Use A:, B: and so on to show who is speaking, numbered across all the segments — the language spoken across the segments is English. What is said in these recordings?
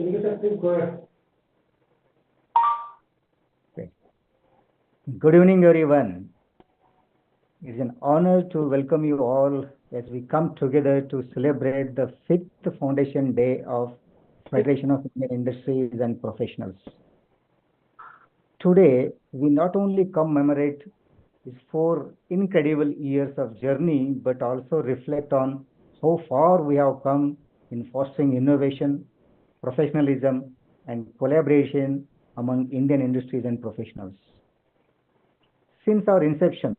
A: Okay. Good evening, everyone. It is an honor to welcome you all as we come together to celebrate the 5th Foundation Day of Federation of Indian Industries and Professionals. Today, we not only commemorate these 4 incredible years of journey, but also reflect on how far we have come in fostering innovation, professionalism, and collaboration among Indian industries and professionals. Since our inception,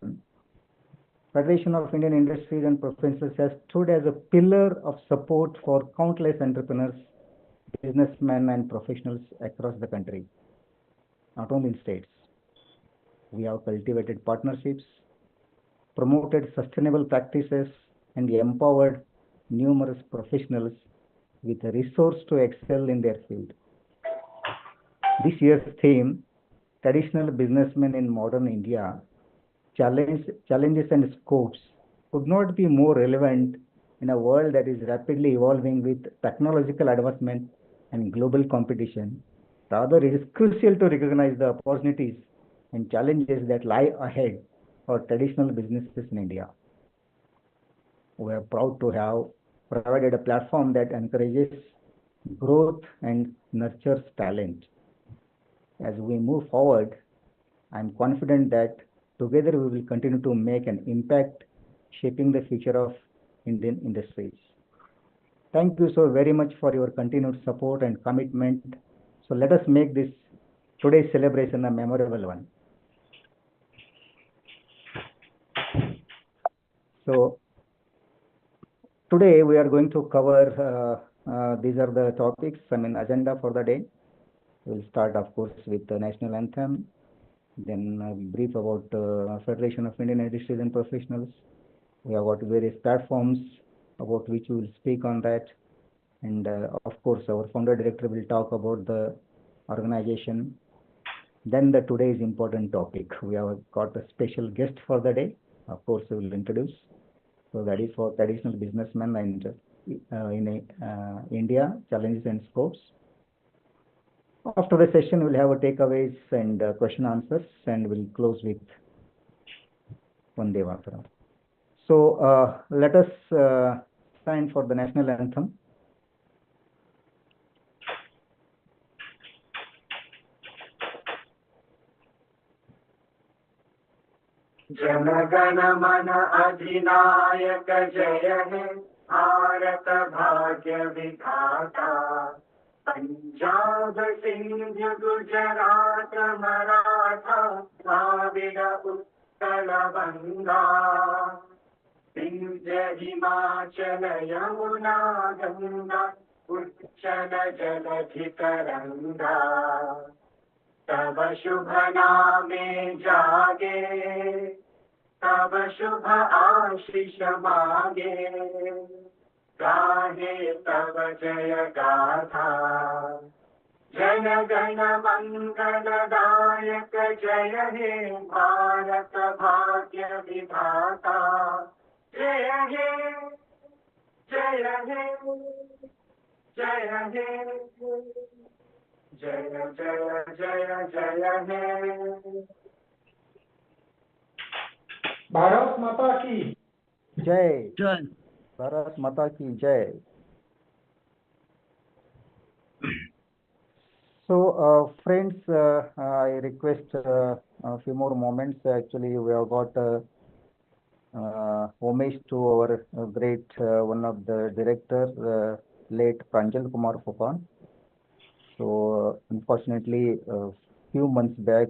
A: Federation of Indian Industries and Professionals has stood as a pillar of support for countless entrepreneurs, businessmen, and professionals across the country, not only in states. We have cultivated partnerships, promoted sustainable practices, and empowered numerous professionals with a resource to excel in their field. This year's theme, Traditional Businessmen in Modern India, Challenges and Scopes, could not be more relevant in a world that is rapidly evolving with technological advancement and global competition. Rather, it is crucial to recognize the opportunities and challenges that lie ahead for traditional businesses in India. We are proud to have provided a platform that encourages growth and nurtures talent. As we move forward, I am confident that together we will continue to make an impact, shaping the future of Indian industries. Thank you so very much for your continued support and commitment. So let us make this today's celebration a memorable one. So today we are going to cover, these are the topics, agenda for the day. We'll start, of course, with the national anthem, then a brief about Federation of Indian Industries and Professionals. We have got various platforms about which we will speak on that. And of course, our founder director will talk about the organization. Then the today's important topic. We have got a special guest for the day. Of course, we will introduce. So that is for traditional businessmen and in India, challenges and scopes. After the session, we'll have a takeaways and question answers, and we'll close with Vande Mataram. So let us stand for the national anthem.
B: जनगण मन अधिनायक जय हे भारत भाग्य विधाता पंजाब सिंध गुजरात मराठा द्राविड उत्कल बंगा विंध्य हिमाचल यमुना गंगा उच्चल जलधि तरंगा तब शुभ नामे जागे तब शुभ आशीष मांगे गाहे तब जय गाथा जन गण मंगल दायक जय हे भारत भाग्य विधाता जय हे जय हे जय हे जय जय जय जय हे भारत माता की
A: जय जय भारत माता की जय. So friends, I request a few more moments. Actually, we have got homage to our great one of the director, late Pranjal Kumar Phukan. So unfortunately, a few months back,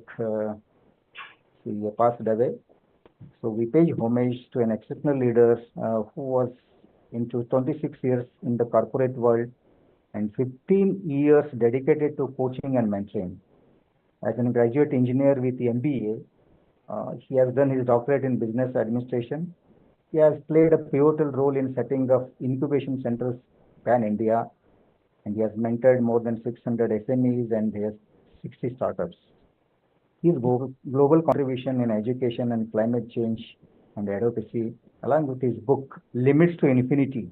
A: he passed away. So we pay homage to an exceptional leader who was into 26 years in the corporate world and 15 years dedicated to coaching and mentoring. As a graduate engineer with MBA, he has done his doctorate in business administration. He has played a pivotal role in setting up incubation centers pan-India, and he has mentored more than 600 SMEs and he has 60 startups. His global contribution in education and climate change and advocacy, along with his book, Limits to Infinity,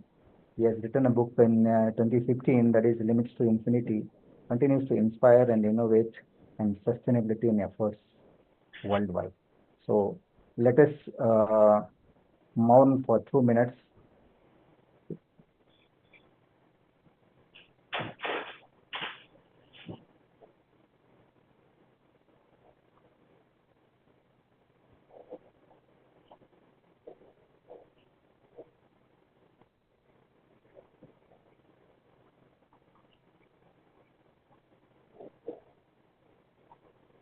A: He has written a book in 2015 that is Limits to Infinity, continues to inspire and innovate and sustainability in efforts worldwide. So let us mount for 2 minutes.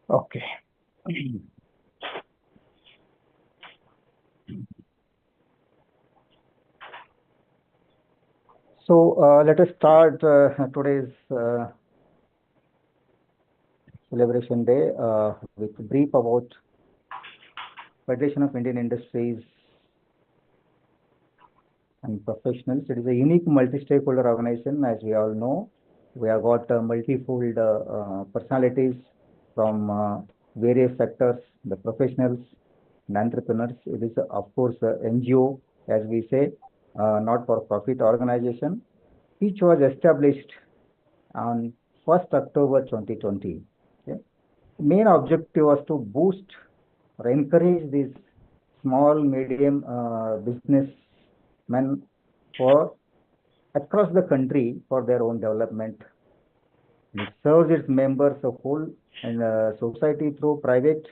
A: Okay. So let us start today's celebration day with a brief about Federation of Indian Industries and Professionals. It is a unique multi-stakeholder organization, as we all know. We have got multifold personalities from various sectors, the professionals and entrepreneurs. It is, of course, NGO, as we say, not-for-profit organization. Each was established on 1st October 2020. Okay. Main objective was to boost or encourage these small, medium businessmen for across the country for their own development. It serves its members of whole and society through private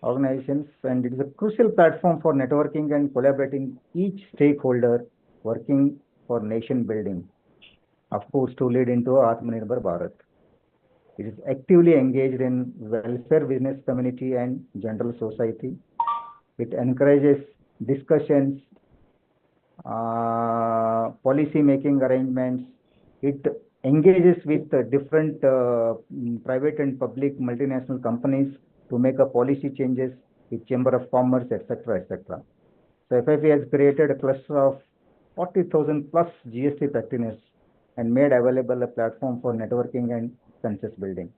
A: organizations, and it is a crucial platform for networking and collaborating each stakeholder working for nation building, of course, to lead into Atmanirbhar Bharat. It is actively engaged in welfare business community and general society. It encourages discussions, policy making arrangements. It engages with different private and public multinational companies to make a policy changes with Chamber of Commerce, etc., etc. So FIIP has created a cluster of 40,000 plus GST practitioners and made available a platform for networking and consensus building.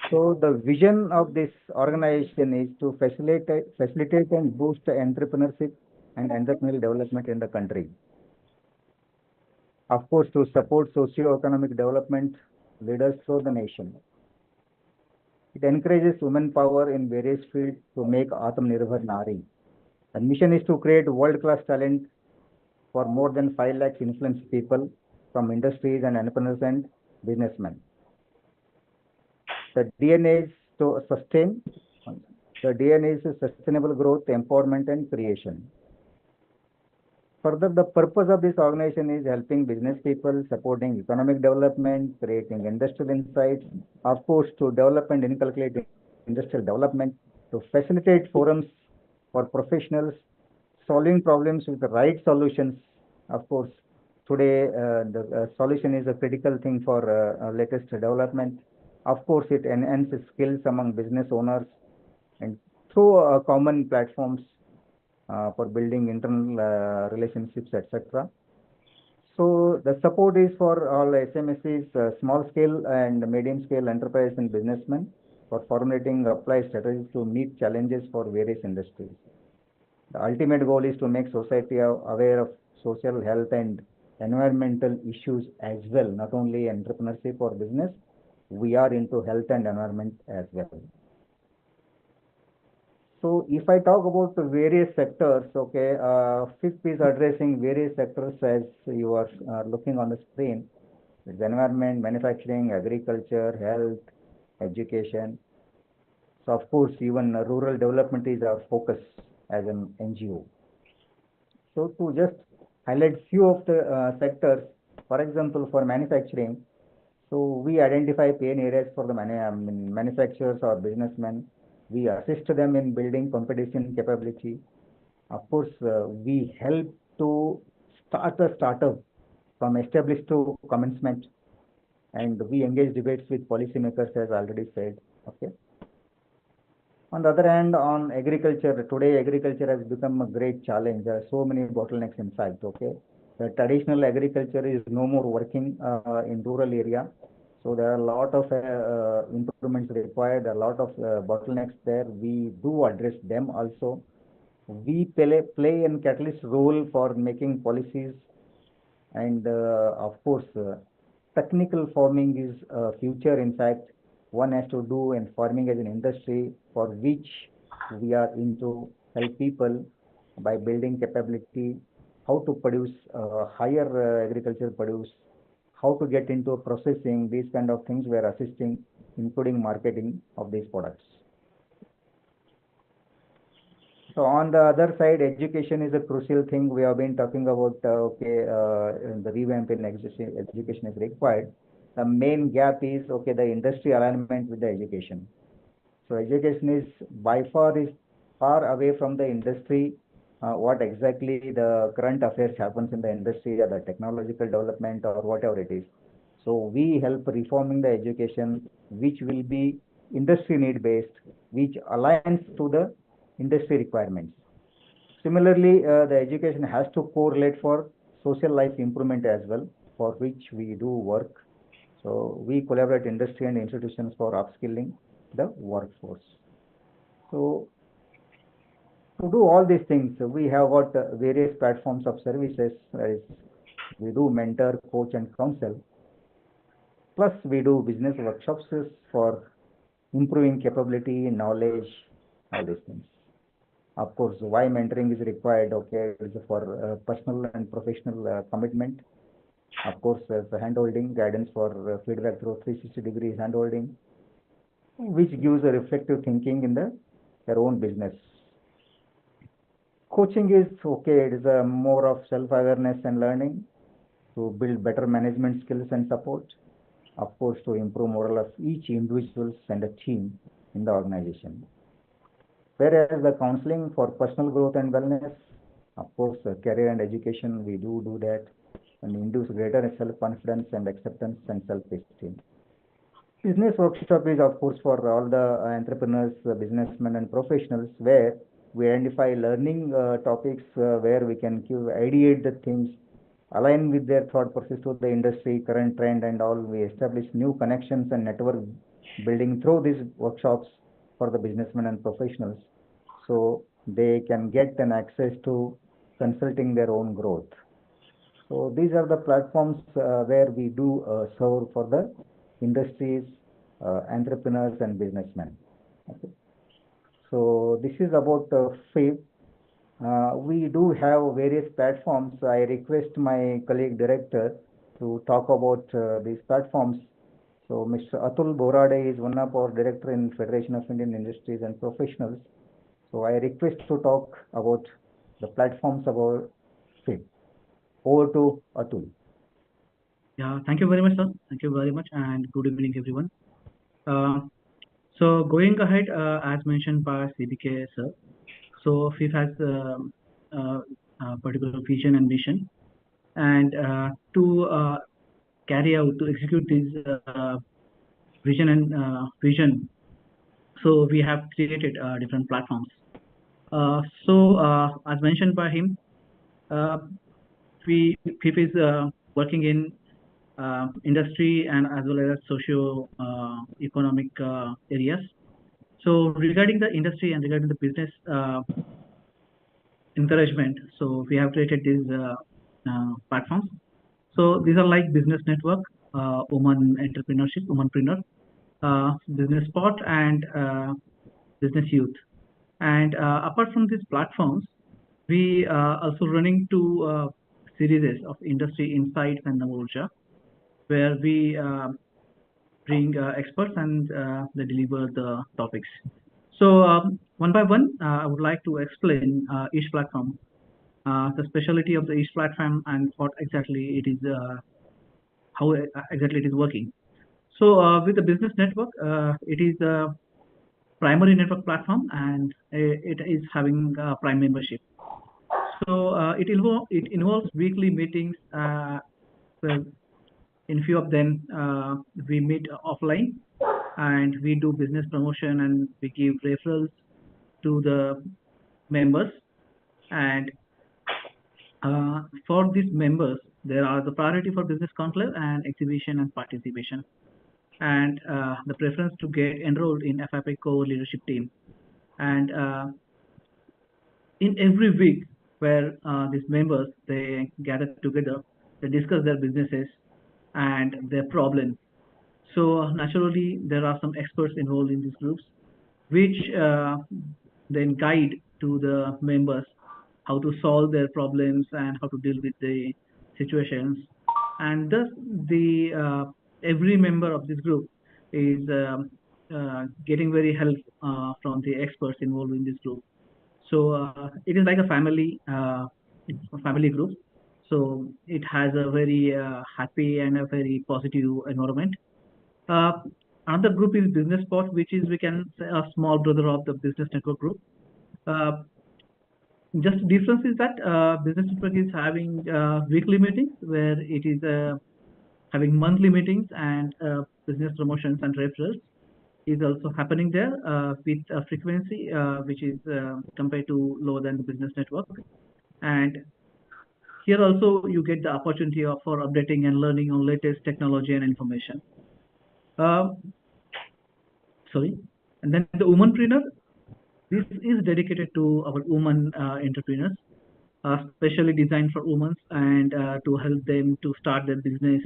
A: So the vision of this organization is to facilitate and boost entrepreneurship and entrepreneurial development in the country. Of course, to support socio-economic development leaders through the nation. It encourages women power in various fields to make Atmanirbhar Nari. The mission is to create world-class talent for more than 5 lakhs influenced people from industries and entrepreneurs and businessmen. The DNA is to sustain. The DNA is sustainable growth, empowerment, and creation. Further, the purpose of this organization is helping business people, supporting economic development, creating industrial insights, of course, to develop and inculcate industrial development, to facilitate forums for professionals, solving problems with the right solutions. Of course, today the solution is a critical thing for latest development. Of course, it enhances skills among business owners and through common platforms for building internal relationships, etc. So the support is for all SMSEs, small scale and medium scale enterprise and businessmen for formulating applied strategies to meet challenges for various industries. The ultimate goal is to make society aware of social, health, and environmental issues as well, not only entrepreneurship or business. We are into health and environment as well. So if I talk about the various sectors, okay, FIIP is addressing various sectors as you are looking on the screen. It's environment, manufacturing, agriculture, health, education. So of course, even rural development is our focus as an NGO. So to just highlight few of the sectors, for example, for manufacturing, so we identify pain areas for the manufacturers or businessmen. We assist them in building competition capability. Of course, we help to start a startup from established to commencement, and we engage debates with policymakers, as already said. Okay. On the other hand, on agriculture, today agriculture has become a great challenge. There are so many bottlenecks, in fact. Okay, the traditional agriculture is no more working in rural area. So there are a lot of improvements required, a lot of bottlenecks there. We do address them also. We play a catalyst role for making policies, and of course, technical farming is future. In fact, one has to do in farming as an industry for which we are into help people by building capability, how to produce higher agricultural produce, how to get into processing, these kind of things we are assisting, including marketing of these products. So on the other side, education is a crucial thing. We have been talking about, the revamp in education is required. The main gap is, the industry alignment with the education. So education is by far away from the industry, what exactly the current affairs happens in the industry or the technological development or whatever it is. So we help reforming the education, which will be industry need based, which aligns to the industry requirements. Similarly, the education has to correlate for social life improvement as well, for which we do work. So we collaborate industry and institutions for upskilling the workforce. So to do all these things, we have got various platforms of services. We do mentor, coach, and counsel. Plus, we do business workshops for improving capability, knowledge, all these things. Of course, why mentoring is required? It is for personal and professional commitment. Of course, the handholding, guidance for feedback through 360 degrees handholding, which gives a reflective thinking in their own business. Coaching is it is a more of self-awareness and learning to build better management skills and support. Of course, to improve morale of each individuals and a team in the organization. Whereas the counseling for personal growth and wellness, of course, career and education, we do that and induce greater self-confidence and acceptance and self-esteem. Business workshop is, of course, for all the entrepreneurs, businessmen, and professionals, where we identify learning topics where we can ideate the things, align with their thought process to the industry, current trend, and all. We establish new connections and network building through these workshops for the businessmen and professionals, so they can get an access to consulting their own growth. So these are the platforms where we do serve for the industries, entrepreneurs, and businessmen. Okay. So this is about FIIP. We do have various platforms. I request my colleague director to talk about these platforms. So Mr. Atul Borade is one of our director in Federation of Indian Industries and Professionals. So I request to talk about the platforms about FIIP. Over to Atul.
C: Yeah, thank you very much, sir. Thank you very much, and good evening, everyone. So going ahead, as mentioned by CBK, sir, so FIIP has a particular vision and mission, and to carry out, to execute this vision, so we have created different platforms. As mentioned by him, FIIP is working in industry and as well as socio-economic areas. So regarding the industry and regarding the business encouragement, so we have created these platforms. So these are like business network, woman entrepreneurship, womanpreneur, business spot, and business youth. And apart from these platforms, we also running two series of industry insights and NavUrja, where we bring experts and they deliver the topics. So one by one, I would like to explain each platform, the specialty of each platform, and what exactly it is, how exactly it is working. So with the business network, it is a primary network platform, and it is having Prime membership. So it involves weekly meetings. Well, in few of them, we meet offline, and we do business promotion, and we give referrals to the members. And for these members, there are the priority for business conclave and exhibition and participation, and the preference to get enrolled in FIIP core leadership team. And in every week where these members, they gather together, they discuss their businesses and their problems. So naturally, there are some experts involved in these groups, which then guide to the members how to solve their problems and how to deal with the situations. And thus, the every member of this group is getting very help from the experts involved in this group. So it is like a family group. So it has a very happy and a very positive environment. Uh, Another group is Business Spot, which is, we can say, a small brother of the Business Network group. Uh, just difference is that Business Network is having weekly meetings, where it is having monthly meetings, and business promotions and referrals is also happening there with a frequency which is compared to lower than the Business Network. And here also you get the opportunity for updating and learning on latest technology and information. Uh, Sorry. And then the womanpreneur, this is dedicated to our woman entrepreneurs, specially designed for women, and to help them to start their business,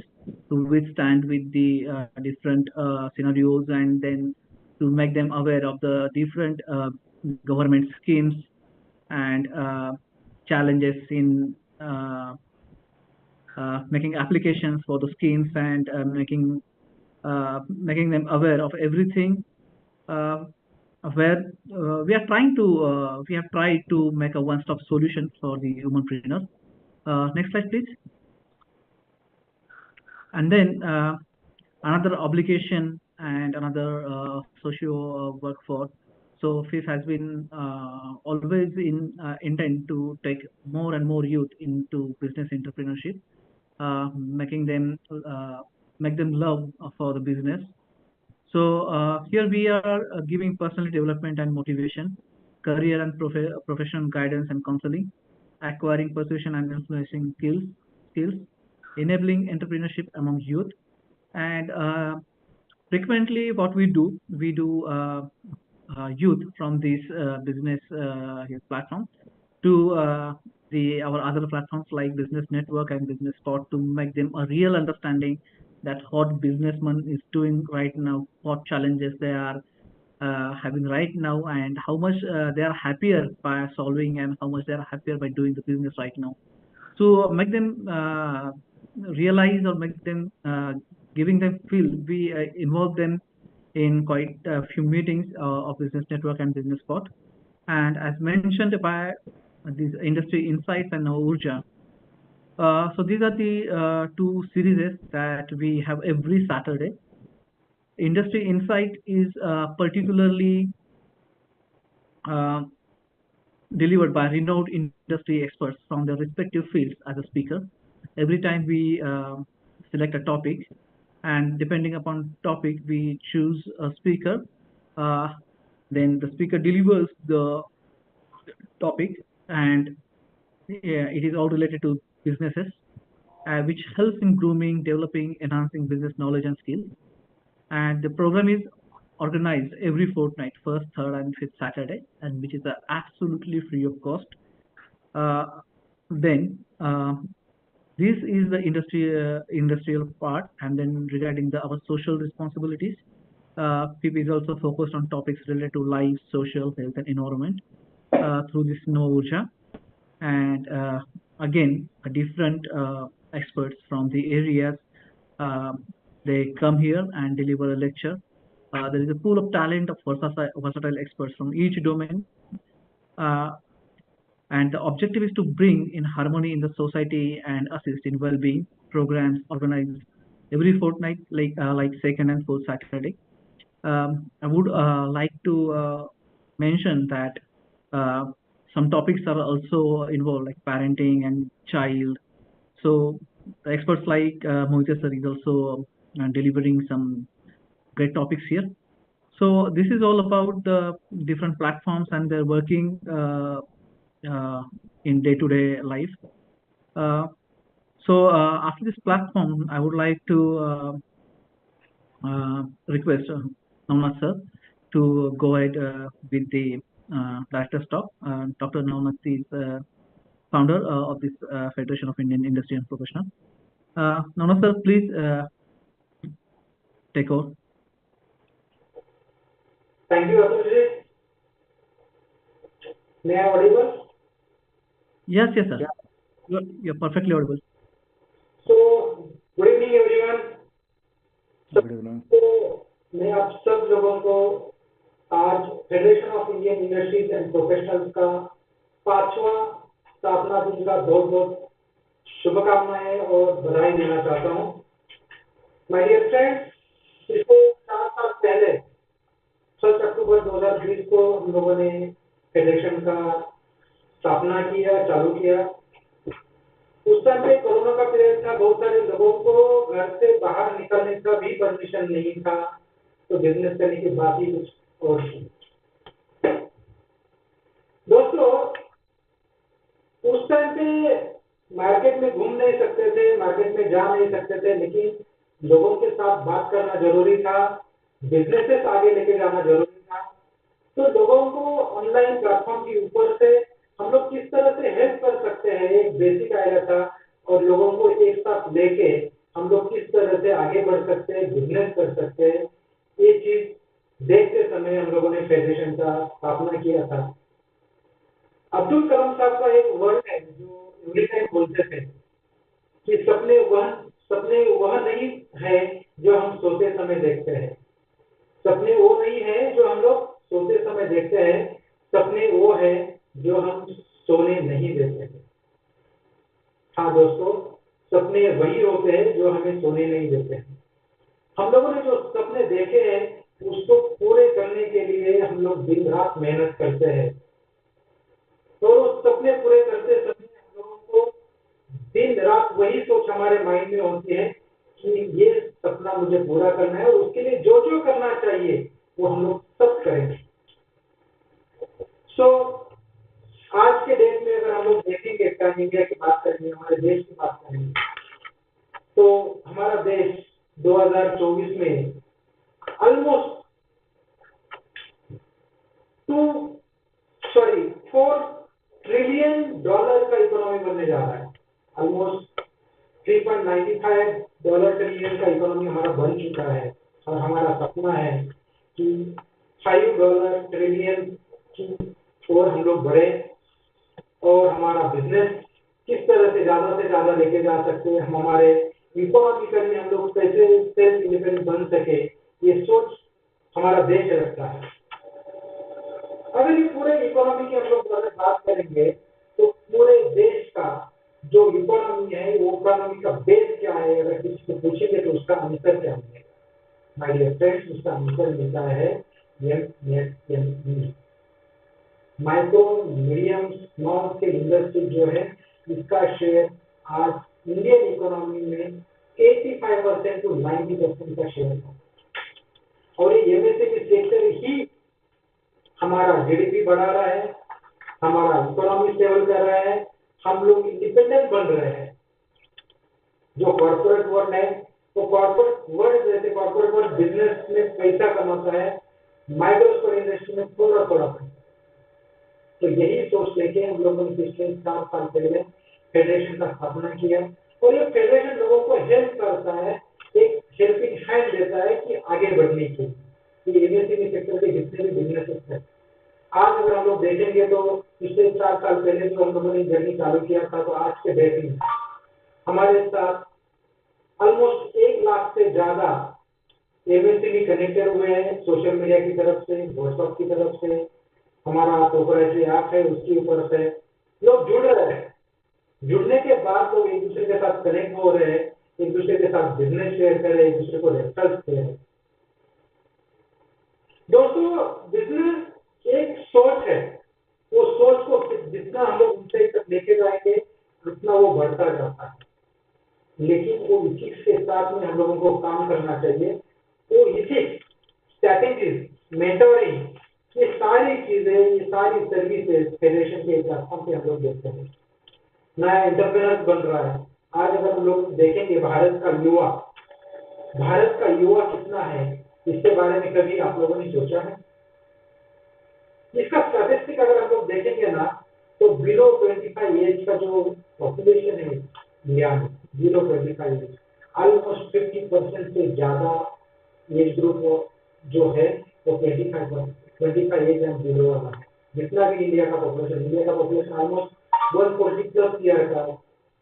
C: to withstand with the different scenarios, and then to make them aware of the different government schemes and challenges in making applications for the schemes, and making them aware of everything, uh, where we have tried to make a one-stop solution for the humanpreneurs. Next slide, please. And then another obligation and another socio work for. So FIIP has been always in intent to take more and more youth into business entrepreneurship, making them make them love for the business. So here we are giving personal development and motivation, career and professional guidance and counseling, acquiring persuasion and influencing skills, enabling entrepreneurship among youth, and frequently what we do youth from this business platform to our other platforms like Business Network and Business Spot, to make them a real understanding that what businessman is doing right now, what challenges they are having right now, and how much they are happier by solving, and how much they are happier by doing the business right now. So make them realize, or make them giving them feel, we involve them in quite a few meetings of Business Network and Business Spot. And as mentioned by these industry insights and NavUrja, so these are the two series that we have every Saturday. Industry Insight is particularly uh, delivered by renowned industry experts from their respective fields as a speaker. Every time we select a topic, and depending upon topic, we choose a speaker. Uh, then the speaker delivers the topic, and it is all related to businesses, which helps in grooming, developing, enhancing business knowledge and skills. And the program is organized every fortnight, first, third, and fifth Saturday, and which is absolutely free of cost. Then this is the industrial part, and then regarding our social responsibilities, FIIP is also focused on topics related to life, social, health, and environment through this NavUrja. And again, different experts from the areas, they come here and deliver a lecture. There is a pool of talent of versatile experts from each domain, uh, and the objective is to bring in harmony in the society and assist in well-being programs organized every fortnight, like second and fourth Saturday. I would like to mention that uh, some topics are also involved, like parenting and child. So the experts like Mohit sir is also delivering some great topics here. So this is all about the different platforms and their working in day-to-day life. So after this platform, I would like to request Namnath sir to go ahead with the director's talk. Dr. Navamati is founder of this Federation of Indian Industry and Professionals. Navamati sir, please take over.
B: Thank you, Atulji. May I audible?
C: Yes, sir. You're perfectly audible.
B: So, good evening everyone.
A: Good evening.
B: तो मैं आप सब लोगों को आज federation of Indian industries and professionals का 5वां स्थापना दिन का बहुत बहुत शुभकामनाएं और बधाई देना चाहता हूं। माय डियर फ्रेंड्स, पिछले 4 साल पहले 1 अक्टूबर 2020 को हम लोगों ने फेडरेशन का स्थापना किया, चालू किया। उस टाइम पे कोरोना का पीरियड था, बहुत सारे लोगों को घर से बाहर निकलने का भी परमिशन नहीं था, तो बिजनेस करने की बात ही कुछ और थी। दोस्तों, उस टाइम पे मार्केट में घूम नहीं सकते थे, मार्केट में जा नहीं सकते थे, लेकिन लोगों के साथ बात करना जरूरी था, बिजनेसेस आगे लेके जाना जरूरी था। तो लोगों को ऑनलाइन प्लेटफॉर्म के ऊपर से हम लोग किस तरह से हेल्प कर सकते हैं, एक बेसिक आइडिया था, और लोगों को एक साथ लेके हम लोग किस तरह से आगे बढ़ सकते हैं, बिजनेस कर सकते हैं, ये चीज देखते समय हम लोगों ने फेडरेशन का स्थापना किया था। अब्दुल कलाम साहब का एक वर्ड है जो एवरी टाइम बोलते थे कि सपने वह नहीं है जो हम सोते समय देखते हैं, सपने वो नहीं है जो हम लोग सोते समय देखते हैं, सपने वो है जो हम सोने नहीं देते हैं। हाँ दोस्तों, सपने वही होते हैं जो हमें सोने नहीं देते हैं। हम लोगों ने जो सपने देखे हैं उसको पूरे करने के लिए हम लोग दिन रात मेहनत करते हैं, तो उस सपने पूरे करते समय हम लोगों को दिन रात वही सोच हमारे माइंड में होती है कि ये सपना मुझे पूरा करना है, और उसके लिए जो जो करना चाहिए वो हम लोग सब करेंगे। सो आज के डेट में अगर हम लोग देखेंगे, पैन इंडिया की बात करेंगे, हमारे देश की बात करेंगे, तो हमारा देश 2024 में ऑलमोस्ट 4 ट्रिलियन डॉलर का इकोनॉमी बनने जा रहा है। ऑलमोस्ट 3.95 डॉलर ट्रिलियन का इकोनॉमी हमारा बन चुका है, और हमारा सपना है कि 5 डॉलर ट्रिलियन की ओर हम लोग बढ़े, और हमारा बिजनेस किस तरह से ज्यादा लेके जा सकते हैं, हम हमारे इकोनॉमिकली हम लोग कैसे सेल्फ इंडिपेंडेंट बन सके, ये सोच हमारा देश रखता है। अगर ये पूरे इकोनॉमी की हम लोग बात करेंगे तो पूरे देश का जो इकोनॉमी है वो इकोनॉमी का बेस क्या है, अगर किसी को पूछेंगे तो उसका आंसर क्या है माय डियर फ्रेंड्स, उसका आंसर मिलता है MSME, micro medium small scale industry जो है, इसका शेयर आज इंडियन इकोनॉमी में 85% to 90% का शेयर है, और ये एमएसएमई सेक्टर ही हमारा जीडीपी बढ़ा रहा है, हमारा इकोनॉमी स्टेबल कर रहा है, हम लोग इंडिपेंडेंट बन रहे हैं। जो कॉर्पोरेट वर्ल्ड है, तो कॉर्पोरेट वर्ल्ड जैसे कॉर्पोरेट वर्ल्ड बिजनेस में पैसा कमाता है, माइक्रो स्केल इंडस्ट्री में थोड़ा पैसा। तो यही सोच लेके हम लोगों ने पिछले 4 साल पहले फेडरेशन का स्थापना किया, और ये फेडरेशन लोगों को हेल्प करता है, एक हेल्पिंग हैंड देता है कि आगे बढ़ने की। एमएसएमई सेक्टर के जितने भी बिजनेसेस हैं, आज अगर हम लोग देखेंगे तो पिछले 4 साल पहले जो हम लोगों ने जर्नी चालू किया था, तो आज के डेट में हमारे साथ ऑलमोस्ट 1 लाख से ज्यादा एमएसएमई कनेक्टेड हुए हैं, सोशल मीडिया की तरफ से, व्हाट्सएप की तरफ से, हमारा प्रोप्राइटरी ऐप है उसके ऊपर से लोग जुड़ रहे हैं। जुड़ने के बाद लोग एक दूसरे के साथ कनेक्ट हो रहे हैं, एक दूसरे के साथ बिजनेस शेयर कर रहे हैं, एक दूसरे को रेफरल्स दे रहे हैं। दोस्तों, बिजनेस एक सोच है, वो सोच को जितना हम लोग ऊंचाई तक लेके जाएंगे उतना वो बढ़ता जाता है, लेकिन वो इथिक्स के साथ में हम लोगों को काम करना चाहिए। वो इथिक्स, स्ट्रैटेजीज, मेंटरिंग, ये सारी चीजें, ये सारी सर्विसेज फेडरेशन के प्लेटफॉर्म पे हम लोग देखते हैं। नया एंटरप्रेन्योर बन रहा है। आज अगर हम लोग देखेंगे भारत का युवा कितना है, इसके बारे में कभी आप लोगों ने सोचा है? इसका स्टैटिस्टिक अगर हम लोग देखेंगे ना, तो बिलो 25 एज का जो पॉपुलेशन है इंडिया में, बिलो 25 एज, ऑलमोस्ट 50% से ज्यादा एज ग्रुप जो है वो 25 एज एंड बिलो वाला है। जितना भी इंडिया का पॉपुलेशन ऑलमोस्ट 140 प्लस ईयर का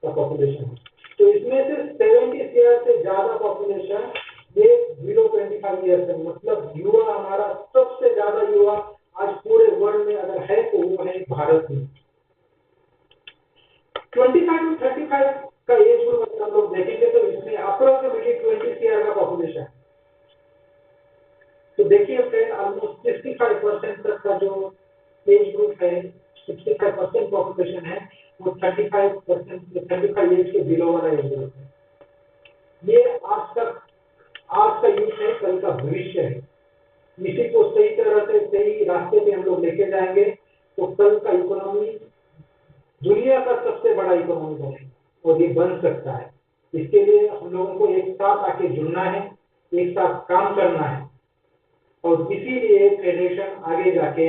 B: पॉपुलेशन है। तो इसमें से 70 ईयर से ज्यादा पॉपुलेशन ये बिलो 25 ईयर है। मतलब युवा हमारा सबसे ज्यादा युवा आज पूरे वर्ल्ड में अगर है तो वो है भारत में। 25 to 35 का एज ग्रुप अगर हम लोग देखेंगे तो इसमें अप्रोक्सीमेटली 20 ईयर का पॉपुलेशन है। तो देखिए फ्रेंड, ऑलमोस्ट 65% तक का जो एज ग्रुप है, 65% पॉपुलेशन है, वो 35 एज के बिलो वाला एज ग्रुप है। ये आज का यूथ है, कल का भविष्य है। इसी को सही तरह से सही रास्ते पे हम लोग लेके जाएंगे तो कल का इकोनॉमी दुनिया का सबसे बड़ा इकोनॉमी बनेगा और ये बन सकता है। इसके लिए हम लोगों को एक साथ आके जुड़ना है, एक साथ काम करना है और इसीलिए फेडरेशन आगे जाके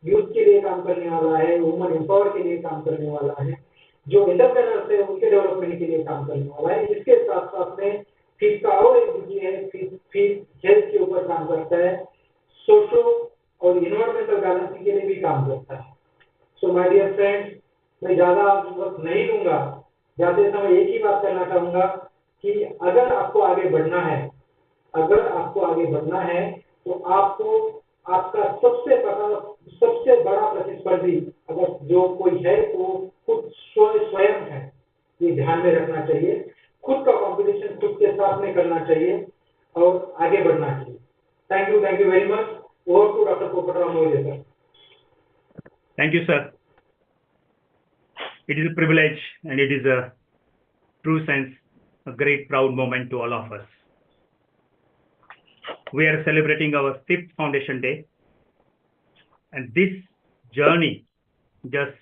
B: यूथ के लिए काम करने वाला है, वुमन एम्पावर के लिए काम करने वाला है, जो एंटरप्रेन्योर्स है उनके डेवलपमेंट के लिए काम करने वाला है। इसके साथ साथ में फीप का और एक ड्यूटी है, फीप हेल्थ के ऊपर काम करता है, सोशो और इन्वायरमेंटल बैलेंसिंग के लिए भी काम करता है। सो माय डियर फ्रेंड्स, मैं ज्यादा वक्त नहीं लूंगा, जाते समय एक ही बात करना चाहूंगा कि अगर आपको आगे बढ़ना है तो आपको आपका सबसे बड़ा प्रतिस्पर्धी अगर जो कोई है तो खुद स्वयं है, ये ध्यान में रखना चाहिए। खुद का कंपटीशन खुद के साथ में करना चाहिए और आगे बढ़ना चाहिए। Thank you very much. Over to doctor Popatrao Mohite sir.
D: Thank you, sir. It is a privilege and it is a true sense, a great proud moment to all of us. We are celebrating our 5th Foundation Day, and this journey, just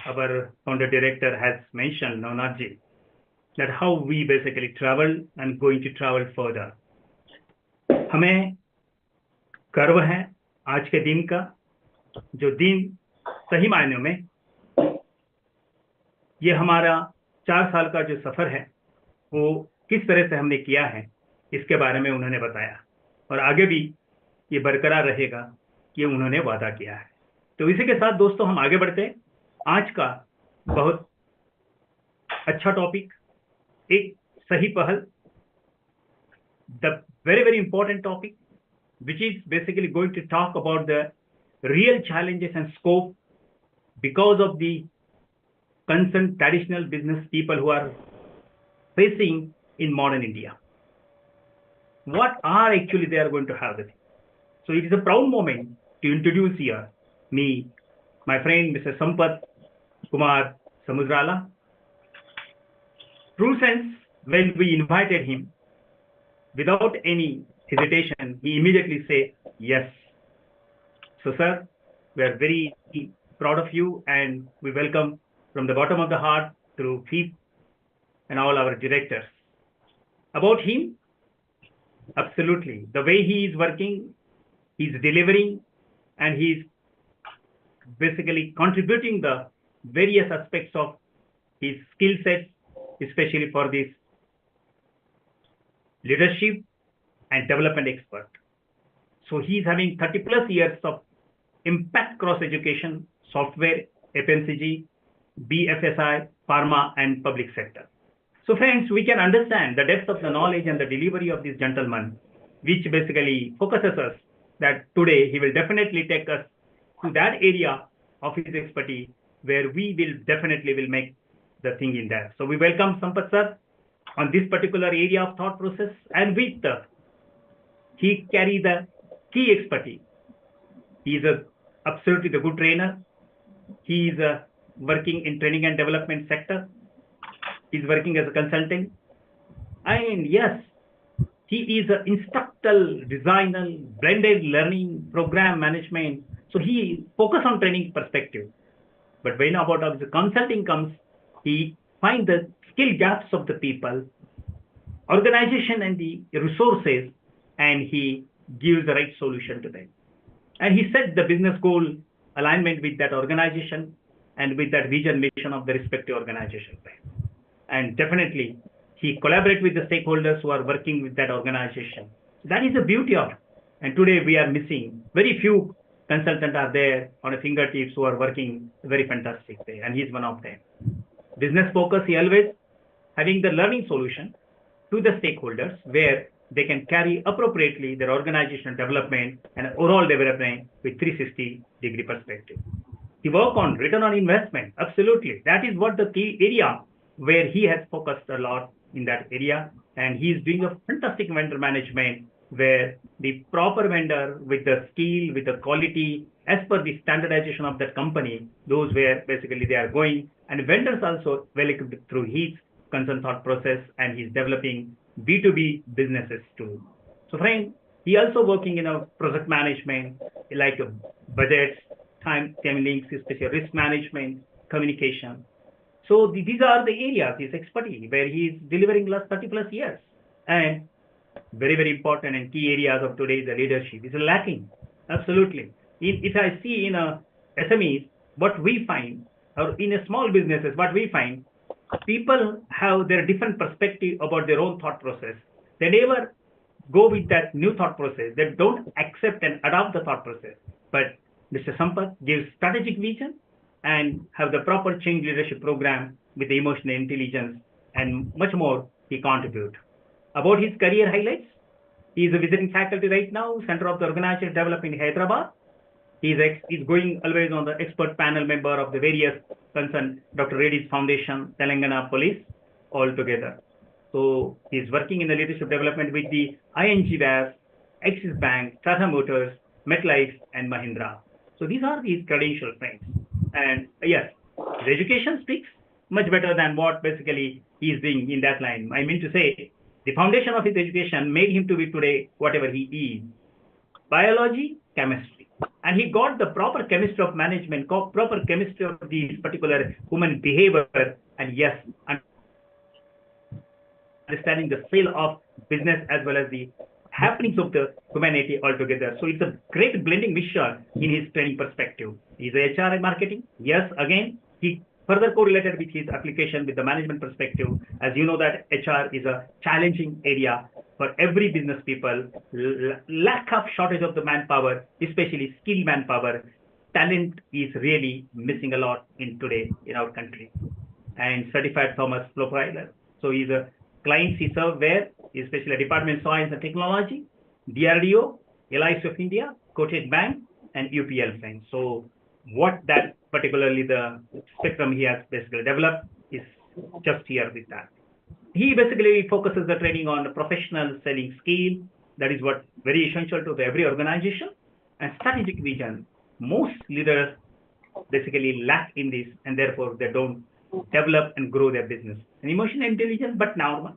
D: our founder director has mentioned, NavUrja, that how we basically travel and going to travel further. हमें गर्व है आज के दिन का, जो दिन सही मायनों में ये हमारा 4 साल का जो सफर है वो किस तरह से हमने किया है इसके बारे में उन्होंने बताया और आगे भी ये बरकरार रहेगा, ये उन्होंने वादा किया है। तो इसी के साथ दोस्तों हम आगे बढ़ते हैं। आज का बहुत अच्छा टॉपिक, एक सही पहल, the very important topic which is basically going to talk about the real challenges and scope because of the concerned traditional business people who are facing in modern India. What are actually they are going to have with it? So it is a proud moment to introduce here me, my friend Mr. Sampath Kumar Samudrala. True sense, when we invited him, without any hesitation, he immediately said yes. So sir, we are very proud of you and we welcome from the bottom of the heart through FIIP and all our directors. About him, absolutely, the way he is working, he is delivering and he is basically contributing the various aspects of his skill set, especially for this leadership and development expert. So he is having 30 plus years of impact cross education, software, FMCG, BFSI, pharma and public sector. So friends, we can understand the depth of the knowledge and the delivery of this gentleman, which basically focuses us that today he will definitely take us to that area of his expertise where we will definitely make the thing in there. So we welcome Sampath sir on this particular area of thought process, and with he carry the key expertise. He is absolutely the good trainer. He is working in training and development sector. He is working as a consultant. And yes, he is an instructional designer, blended learning, program management. So he focus on training perspective. But when about the consulting comes, he finds the skill gaps of the people, organization and the resources, and he gives the right solution to them. And he set the business goal alignment with that organization and with that vision mission of the respective organization. And definitely, he collaborates with the stakeholders who are working with that organization. That is the beauty of it. And today we are missing very few consultants are there on a fingertips who are working very fantastic way, and he's one of them. Business focus, he always having the learning solution to the stakeholders where they can carry appropriately their organizational development and overall development with 360-degree perspective. He work on return on investment. Absolutely. That is what the key area where he has focused a lot in that area. And he is doing a fantastic vendor management where the proper vendor with the skill, with the quality, as per the standardization of that company, those where basically they are going. And vendors also well equipped through his concern thought process, and he's developing B2B businesses too. So friend, he also working in a project management, like budgets, time links, especially risk management, communication. So these are the areas, his expertise, where he is delivering last 30 plus years. And very, very important and key areas of today is the leadership is lacking. Absolutely. If I see in a SMEs, what we find, or in a small businesses, what we find, people have their different perspective about their own thought process. They never go with that new thought process. They don't accept and adopt the thought process. But Mr. Sampath gives strategic vision and have the proper change leadership program with the emotional intelligence and much more he contribute. About his career highlights, he is a visiting faculty right now, Center of the Organization Development in Hyderabad. He is going always on the expert panel member of the various concerned Dr. Reddy's Foundation, Telangana Police, all together. So he's working in the leadership development with the ING VAS, Axis Bank, Tata Motors, MetLife, and Mahindra. So these are his credential friends. And yes, his education speaks much better than what basically he is doing in that line. I mean to say, the foundation of his education made him to be today whatever he is. Biology, chemistry. And he got the proper chemistry of management, proper chemistry of these particular human behavior, and yes, understanding the scale of business as well as the happenings of the humanity altogether. So it's a great blending mixture in his training perspective. He's a HR and marketing. Yes, again, he further correlated with his application with the management perspective. As you know that HR is a challenging area for every business people, lack of shortage of the manpower, especially skilled manpower. Talent is really missing a lot in today in our country. And certified Thomas profiler. So he's a clients he served where, especially Department of Science and Technology, DRDO, LIC of India, Kotak Bank, and UPL Bank. So what that particularly the spectrum he has basically developed is just here with that. He basically focuses the training on the professional selling skill. That is what very essential to every organization, and strategic vision. Most leaders basically lack in this, and therefore they don't develop and grow their business. And emotional intelligence, but normal.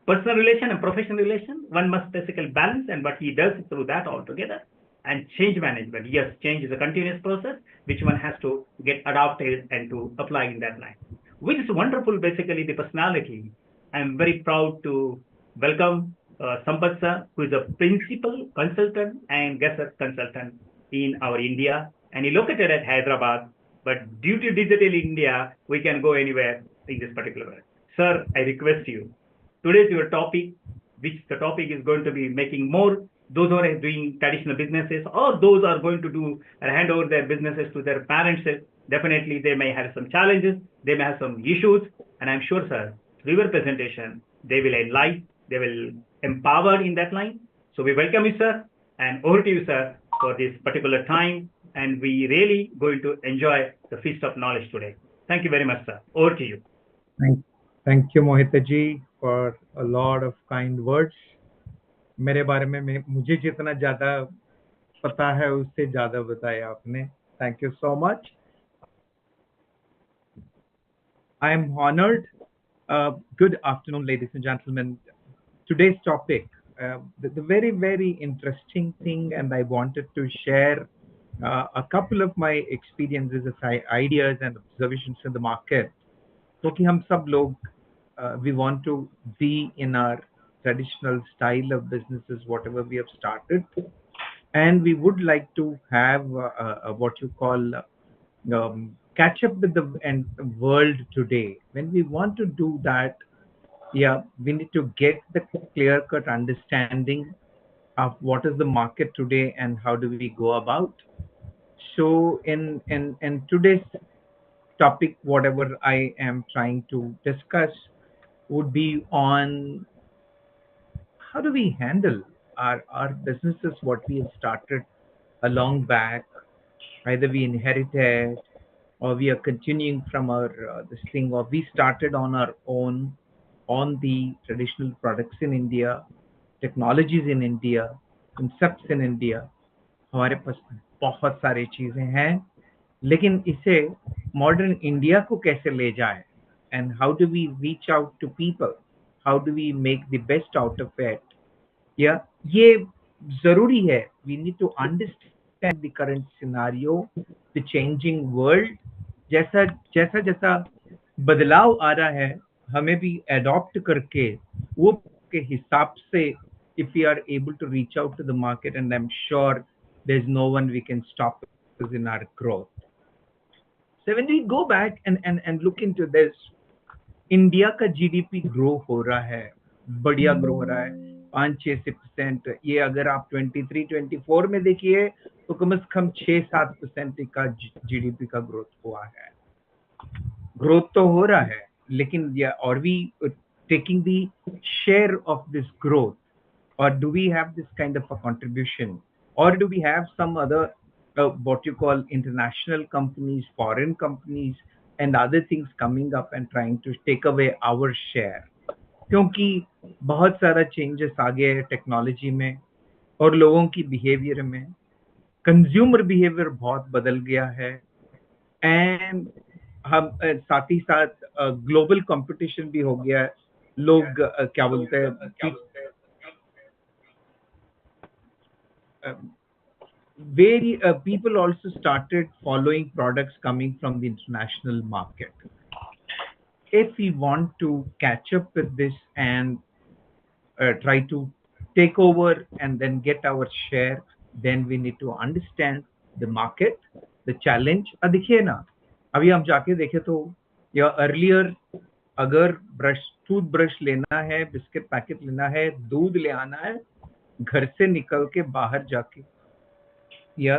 D: Personal relation and professional relation, one must basically balance, and what he does through that altogether. And change management. Yes, change is a continuous process, which one has to get adopted and to apply in that line. With this wonderful, basically, the personality, I'm very proud to welcome Sampath sir, who is a principal consultant and guest consultant in our India, and he located at Hyderabad. But due to digital India, we can go anywhere in this particular way. Sir, I request you, today's your topic, which the topic is going to be making more those who are doing traditional businesses, or those are going to do and hand over their businesses to their parents. Definitely, they may have some challenges, they may have some issues, and I'm sure, sir, through your presentation, they will enlighten, they will empower in that line. So we welcome you, sir, and over to you, sir, for this particular time. And we really going to enjoy the feast of knowledge today. Thank you very much, sir. Over to you.
E: Thank you, Mohita ji, for a lot of kind words. मेरे बारे में मुझे जितना ज़्यादा पता है उससे ज़्यादा बताया आपने. Thank you so much. I am honored. Good afternoon, ladies and gentlemen. Today's topic, the very, very interesting thing, and I wanted to share a couple of my experiences, ideas and observations in the market. क्योंकि हम सब लोग we want to be in our traditional style of businesses, whatever we have started, and we would like to have what you call catch up with the world today. When we want to do that, yeah, we need to get the clear cut understanding of what is the market today and how do we go about. So in today's topic, whatever I am trying to discuss would be on how do we handle our businesses, what we have started a long back, either we inherited or we are continuing from our this thing, or we started on our own on the traditional products in India, technologies in India, concepts in India. हमारे पास बहुत सारी चीजें हैं, लेकिन इसे modern India को कैसे ले जाए, and how do we reach out to people, how do we make the best out of it, या ये जरूरी है. We need to understand the current scenario, the changing world. जैसा जैसा जैसा बदलाव आ रहा है, हमें भी अडॉप्ट करके वो के हिसाब से if we are able to reach out to the market, and I'm sure there's no one we can stop us in our growth. So when we go back and look into this, India का GDP grow हो रहा है, बढ़िया grow हो रहा है 5-6%. ये अगर आप 23-24 में देखिए तो कम से कम 6-7% का जीडीपी का ग्रोथ हुआ है. ग्रोथ तो हो रहा है, लेकिन are we taking the share of this growth, or do we have this kind of a contribution, or do we have some other what you call international companies, foreign companies and other things coming up and trying to take away our share? क्योंकि बहुत सारा changes आ गए हैं technology में और लोगों की behaviour में. कंज्यूमर बिहेवियर बहुत बदल गया है, एंड हम साथ ही साथ ग्लोबल कंपटीशन भी हो गया है. लोग क्या बोलते हैं, people also started following products coming from the international market. If we want to catch up with this and try to take over and then get our share, then we need to understand the market, the challenge. देखिए ना, अभी हम जाके देखे तो या earlier अगर toothbrush लेना है, बिस्किट पैकेट लेना है, दूध ले आना है, घर से निकल के बाहर जाके या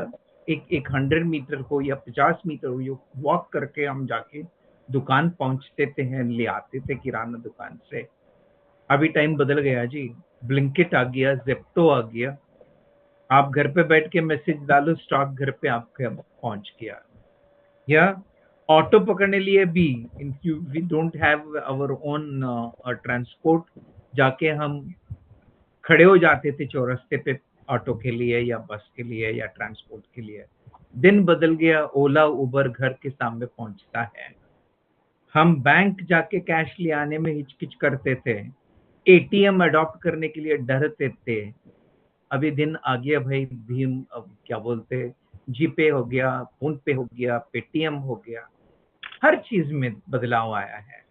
E: एक 100 मीटर हो या 50 मीटर हो, वॉक करके हम जाके दुकान पहुंचते थे, ले आते थे किराना दुकान से. अभी टाइम बदल गया जी, ब्लिंकिट आ गया, ज़ेप्टो आ गया, आप घर पे बैठ के मैसेज डालो, स्टॉक घर पे आपके पहुंच गया. या ऑटो पकड़ने लिए भी we don't have our own transport, जाके हम खड़े हो जाते थे चौरस्ते पे ऑटो के लिए या बस के लिए या ट्रांसपोर्ट के लिए. दिन बदल गया, ओला उबर घर के सामने पहुंचता है. हम बैंक जाके कैश ले आने में हिचकिच करते थे, एटीएम अडॉप्ट करने के लिए डरते थे. अभी दिन आ गया भाई, भीम क्या बोलते, जीपे हो गया, फोन पे हो गया, पेटीएम हो गया, हर चीज में बदलाव आया है.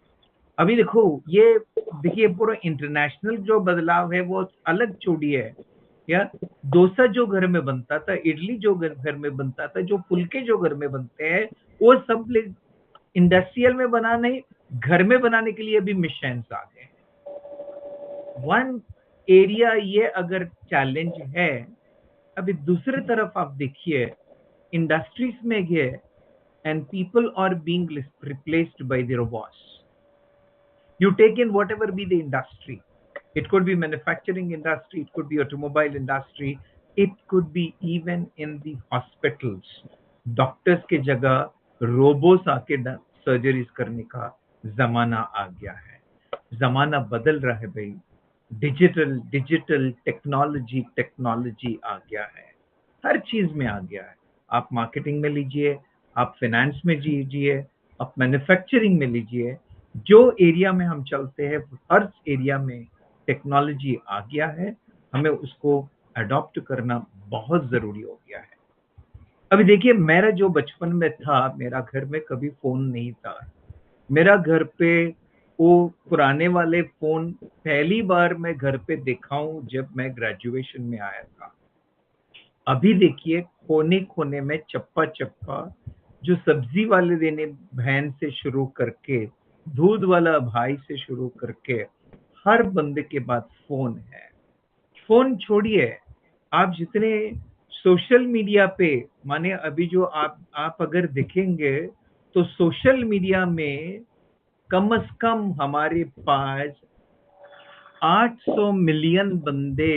E: अभी देखो, ये देखिए पूरा इंटरनेशनल जो बदलाव है वो अलग चोटी है. या डोसा जो घर में बनता था, इडली जो घर में बनता था, जो फुलके जो घर में बनते हैं, वो सब इंडस्ट्रियल में बनाने, घर में बनाने के लिए भी मशीन आ गए. वन एरिया ये अगर चैलेंज है. अभी दूसरे तरफ आप देखिए, इंडस्ट्रीज में गए and people are being replaced by the robots. You take in whatever be the industry. It could be manufacturing industry, it could be automobile industry, it could be even in the hospitals. Doctors के जगह robots आके surgeries करने का जमाना आ गया है. जमाना बदल रहा है भाई. डिजिटल टेक्नोलॉजी आ गया है, हर चीज में आ गया है. आप मार्केटिंग में लीजिए, आप फाइनेंस में लीजिए, आप मैन्युफैक्चरिंग में लीजिए, जो एरिया में हम चलते हैं हर एरिया में टेक्नोलॉजी आ गया है. हमें उसको अडॉप्ट करना बहुत जरूरी हो गया है. अभी देखिए, मेरा जो बचपन में था, मेरा घर में कभी फोन नहीं था. मेरा घर पे वो पुराने वाले फोन पहली बार मैं घर पे देखा हूं जब मैं ग्रेजुएशन में आया था. अभी देखिए कोने कोने में चप्पा चप्पा, जो सब्जी वाले देने बहन से शुरू करके, दूध वाला भाई से शुरू करके, हर बंदे के पास फोन है। फोन छोड़िए, आप जितने सोशल मीडिया पे, माने अभी जो आप अगर देखेंगे तो सोशल मीडिया में कम से कम हमारे पास 800 मिलियन बंदे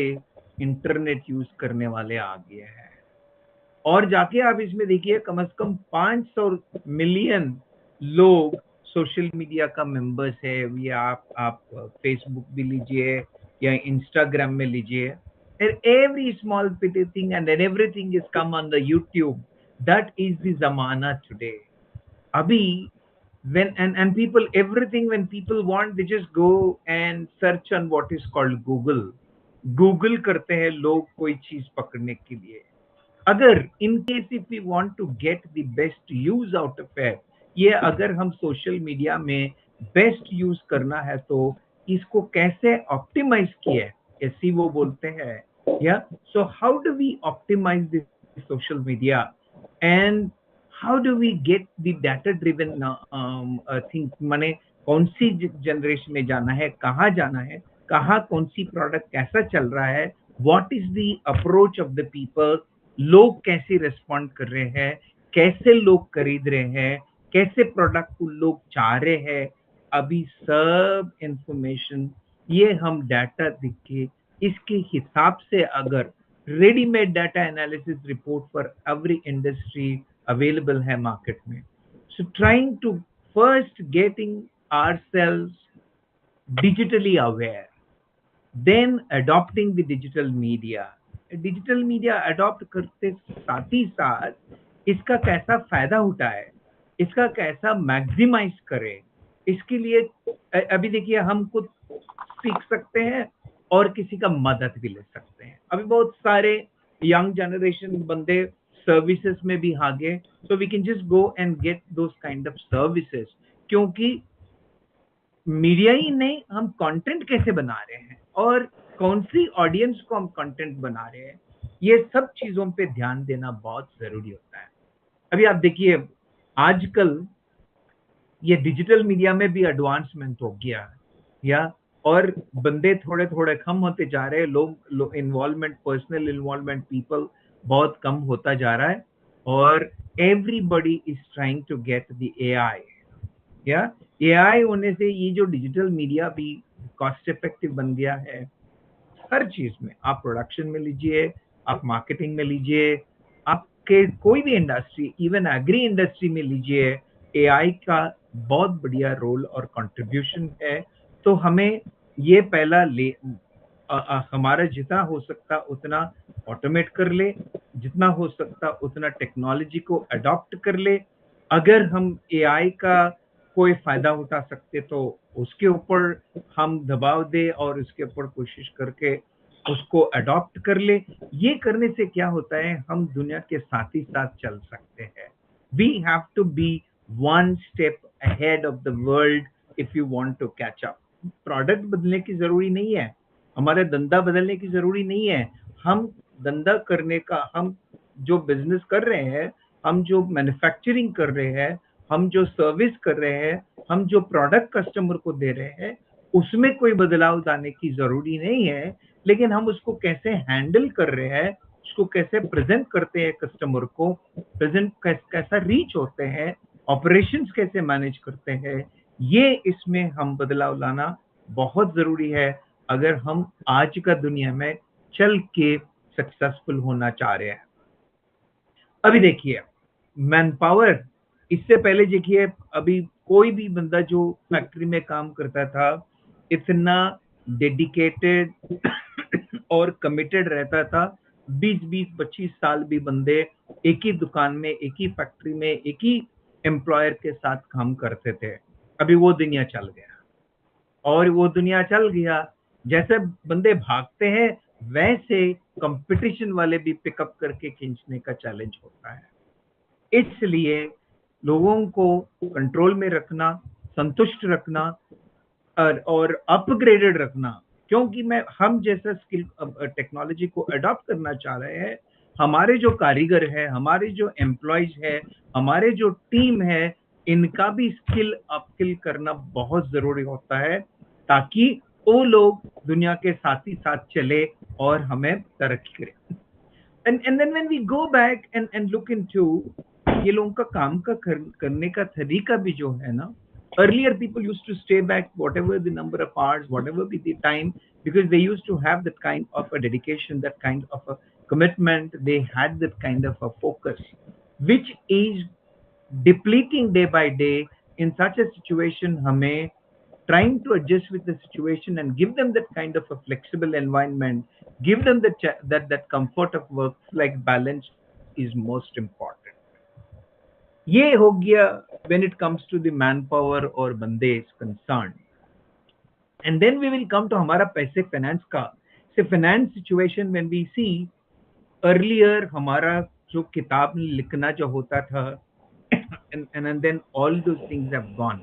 E: इंटरनेट यूज करने वाले आ गए हैं। और जाके आप इसमें देखिए कम से कम 500 मिलियन लोग सोशल मीडिया का मेंबर्स है। ये आप फेसबुक भी लीजिए या इंस्टाग्राम में लीजिए, and every small petty thing and then everything is come on the YouTube. That is the zamana today. Abhi, when people, everything, when people want, they just go and search on what is called Google करते हैं लोग कोई चीज पकड़ने के लिए। अगर in case if we want to get the best use out of it, ये अगर हम सोशल मीडिया में बेस्ट यूज करना है तो इसको कैसे ऑप्टिमाइज किया है, ऐसी वो बोलते हैं। या so how do we optimize this social media and how do we get the data driven think, माने कौन सी जनरेशन में जाना है, कहाँ जाना है, कहाँ कौन सी प्रोडक्ट कैसा चल रहा है, what is the approach of the people, लोग कैसे रिस्पॉन्ड कर रहे हैं, कैसे लोग खरीद रहे हैं, कैसे प्रोडक्ट को लोग चाह रहे हैं, अभी सब इंफॉर्मेशन ये हम डाटा दिख के इसके हिसाब से अगर readymade data analysis report for every industry available है मार्केट में। So trying to first getting ourselves digitally aware, then adopting the digital media adopt करते साथ ही साथ इसका कैसा फायदा उठाए, इसका कैसा मैक्सिमाइज करें, इसके लिए अभी देखिए हम खुद सीख सकते हैं और किसी का मदद भी ले सकते हैं। अभी बहुत सारे यंग जनरेशन बंदे सर्विसेज में भी आ गए, so we can just go and get those kind of services, क्योंकि मीडिया ही नहीं, हम कंटेंट कैसे बना रहे हैं और कौन सी ऑडियंस को हम कंटेंट बना रहे हैं, ये सब चीजों पे ध्यान देना बहुत जरूरी होता है। अभी आप देखिए आजकल ये डिजिटल मीडिया में भी एडवांसमेंट हो गया या, और बंदे थोड़े थोड़े कम होते जा रहे हैं, लोग इन्वॉल्वमेंट, पर्सनल इन्वॉल्वमेंट पीपल बहुत कम होता जा रहा है, और everybody is trying to get the AI. या एआई होने से ये जो डिजिटल मीडिया भी कॉस्ट इफेक्टिव बन गया है हर चीज में। आप प्रोडक्शन में लीजिए, आप मार्केटिंग में लीजिए, आपके कोई भी इंडस्ट्री, इवन एग्री इंडस्ट्री में लीजिए, एआई का बहुत बढ़िया रोल और कंट्रीब्यूशन है। तो हमें ये पहला हमारा जितना हो सकता उतना ऑटोमेट कर ले, जितना हो सकता उतना टेक्नोलॉजी को अडॉप्ट कर ले। अगर हम एआई का कोई फायदा उठा सकते तो उसके ऊपर हम दबाव दे और उसके ऊपर कोशिश करके उसको अडॉप्ट कर ले। ये करने से क्या होता है, हम दुनिया के साथ ही साथ चल सकते हैं। We have to be one step ahead of the world if you want to catch up. Product बदलने की जरूरी नहीं है, हमारे धंधा बदलने की जरूरी नहीं है। हम धंधा करने का, हम जो बिजनेस कर रहे हैं, हम जो मैन्युफैक्चरिंग कर रहे हैं, हम जो सर्विस कर रहे हैं, हम जो प्रोडक्ट कस्टमर को दे रहे हैं, उसमें कोई बदलाव लाने की जरूरी नहीं है, लेकिन हम उसको कैसे हैंडल कर रहे हैं, उसको कैसे प्रेजेंट करते हैं कस्टमर को, प्रेजेंट कैसा रीच होते हैं, ऑपरेशंस कैसे मैनेज करते हैं, ये इसमें हम बदलाव लाना बहुत जरूरी है अगर हम आज का दुनिया में चल के सक्सेसफुल होना चाह रहे हैं। अभी देखिए मैन पावर, इससे पहले देखिए अभी कोई भी बंदा जो फैक्ट्री में काम करता था इतना डेडिकेटेड और कमिटेड रहता था, 20-25 साल भी बंदे एक ही दुकान में, एक ही फैक्ट्री में, एक ही एम्प्लॉयर के साथ काम करते थे। अभी वो दुनिया चल गया, और वो दुनिया चल गया, जैसे बंदे भागते हैं वैसे कंपटीशन वाले भी पिकअप करके खींचने का चैलेंज होता है। इसलिए लोगों को कंट्रोल में रखना, संतुष्ट रखना और अपग्रेडेड रखना, क्योंकि हम जैसा स्किल टेक्नोलॉजी को अडॉप्ट करना चाह रहे हैं, हमारे जो कारीगर है, हमारे जो एम्प्लॉयज है, हमारे जो टीम है, इनका भी स्किल अपस्किल करना बहुत जरूरी होता है ताकि वो लोग दुनिया के साथ ही साथ चले और हमें तरक्की करें. And then when we go back and look into ये लोगों का काम का करने का तरीका भी जो है ना, earlier people used to stay back whatever the number of hours, whatever be the time, because they used to have that kind of a dedication, that kind of a commitment, they had that kind of a focus, which is depleting day by day. In such a situation, हमें trying to adjust with the situation and give them that kind of a flexible environment, give them that comfort of work-life balance is most important. ये हो गया when it comes to the manpower or बंदे is concerned. And then we will come to हमारा पैसे finance का. So finance situation when we see earlier हमारा जो किताब लिखना जो होता था and then all those things have gone.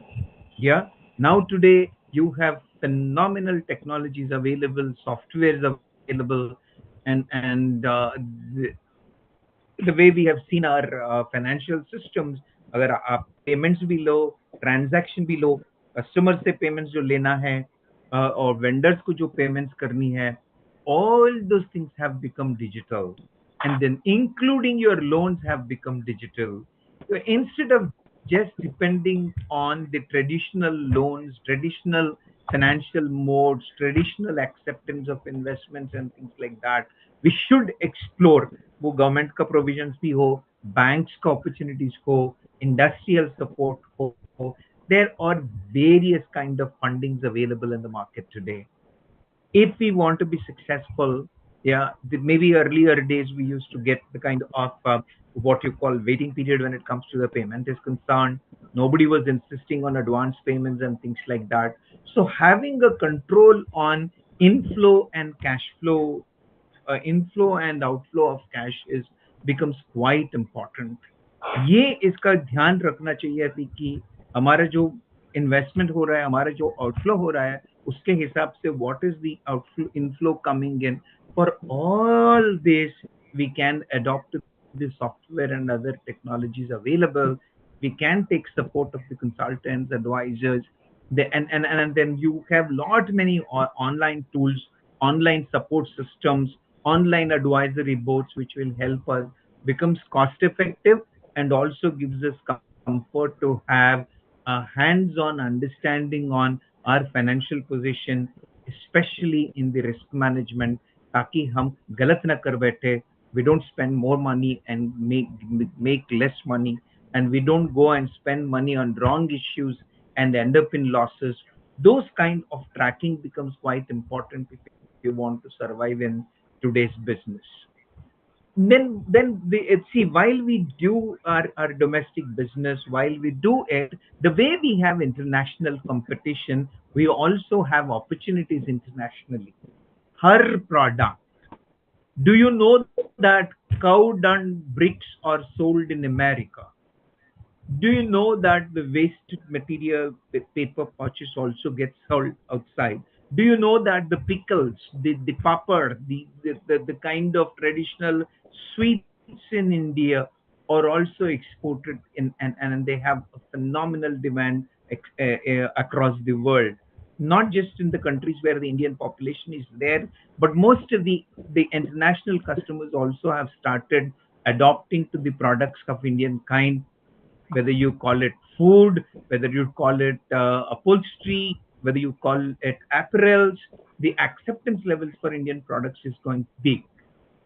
E: Yeah, now today you have phenomenal technologies available, softwares available, and the way we have seen our financial systems. अगर आप payments भी लो, transaction भी लो, customer से payments जो लेना है और vendors को जो payments करनी है, all those things have become digital, and then including your loans have become digital. So instead of just depending on the traditional loans, traditional financial modes, traditional acceptance of investments and things like that, we should explore वो government का provisions भी हो, banks का opportunities हो, industrial support हो, there are various kind of fundings available in the market today. If we want to be successful, yeah, maybe earlier days we used to get the kind of what you call waiting period when it comes to the payment is concerned. Nobody was insisting on advance payments and things like that. So having a control on inflow and cash flow, inflow and outflow of cash is becomes quite important. ये इसका ध्यान रखना चाहिए कि हमारा जो investment हो रहा है, हमारा जो आउटफ्लो हो रहा है, उसके हिसाब से what is the outflow inflow coming in. For all this we can adopt the software and other technologies available. We can take support of the consultants, advisors, and then you have lot many online tools, online support systems, online advisory boards which will help us becomes cost effective and also gives us comfort to have a hands-on understanding on our financial position, especially in the risk management, ताकि हम गलत ना कर बैठे, we don't spend more money and make less money, and we don't go and spend money on wrong issues and end up in losses. Those kind of tracking becomes quite important if you want to survive in today's business. Then see, while we do our domestic business, while we do it, the way we have international competition, we also have opportunities internationally. Her product. Do you know that cow dung bricks are sold in America? Do you know that the waste material, the paper pouches also get sold outside? Do you know that the pickles, the papad, the kind of traditional sweets in India are also exported in, and they have a phenomenal demand across the world. Not just in the countries where the Indian population is there, but most of the international customers also have started adopting to the products of Indian kind, whether you call it food, whether you call it upholstery, whether you call it apparels, the acceptance levels for Indian products is going big.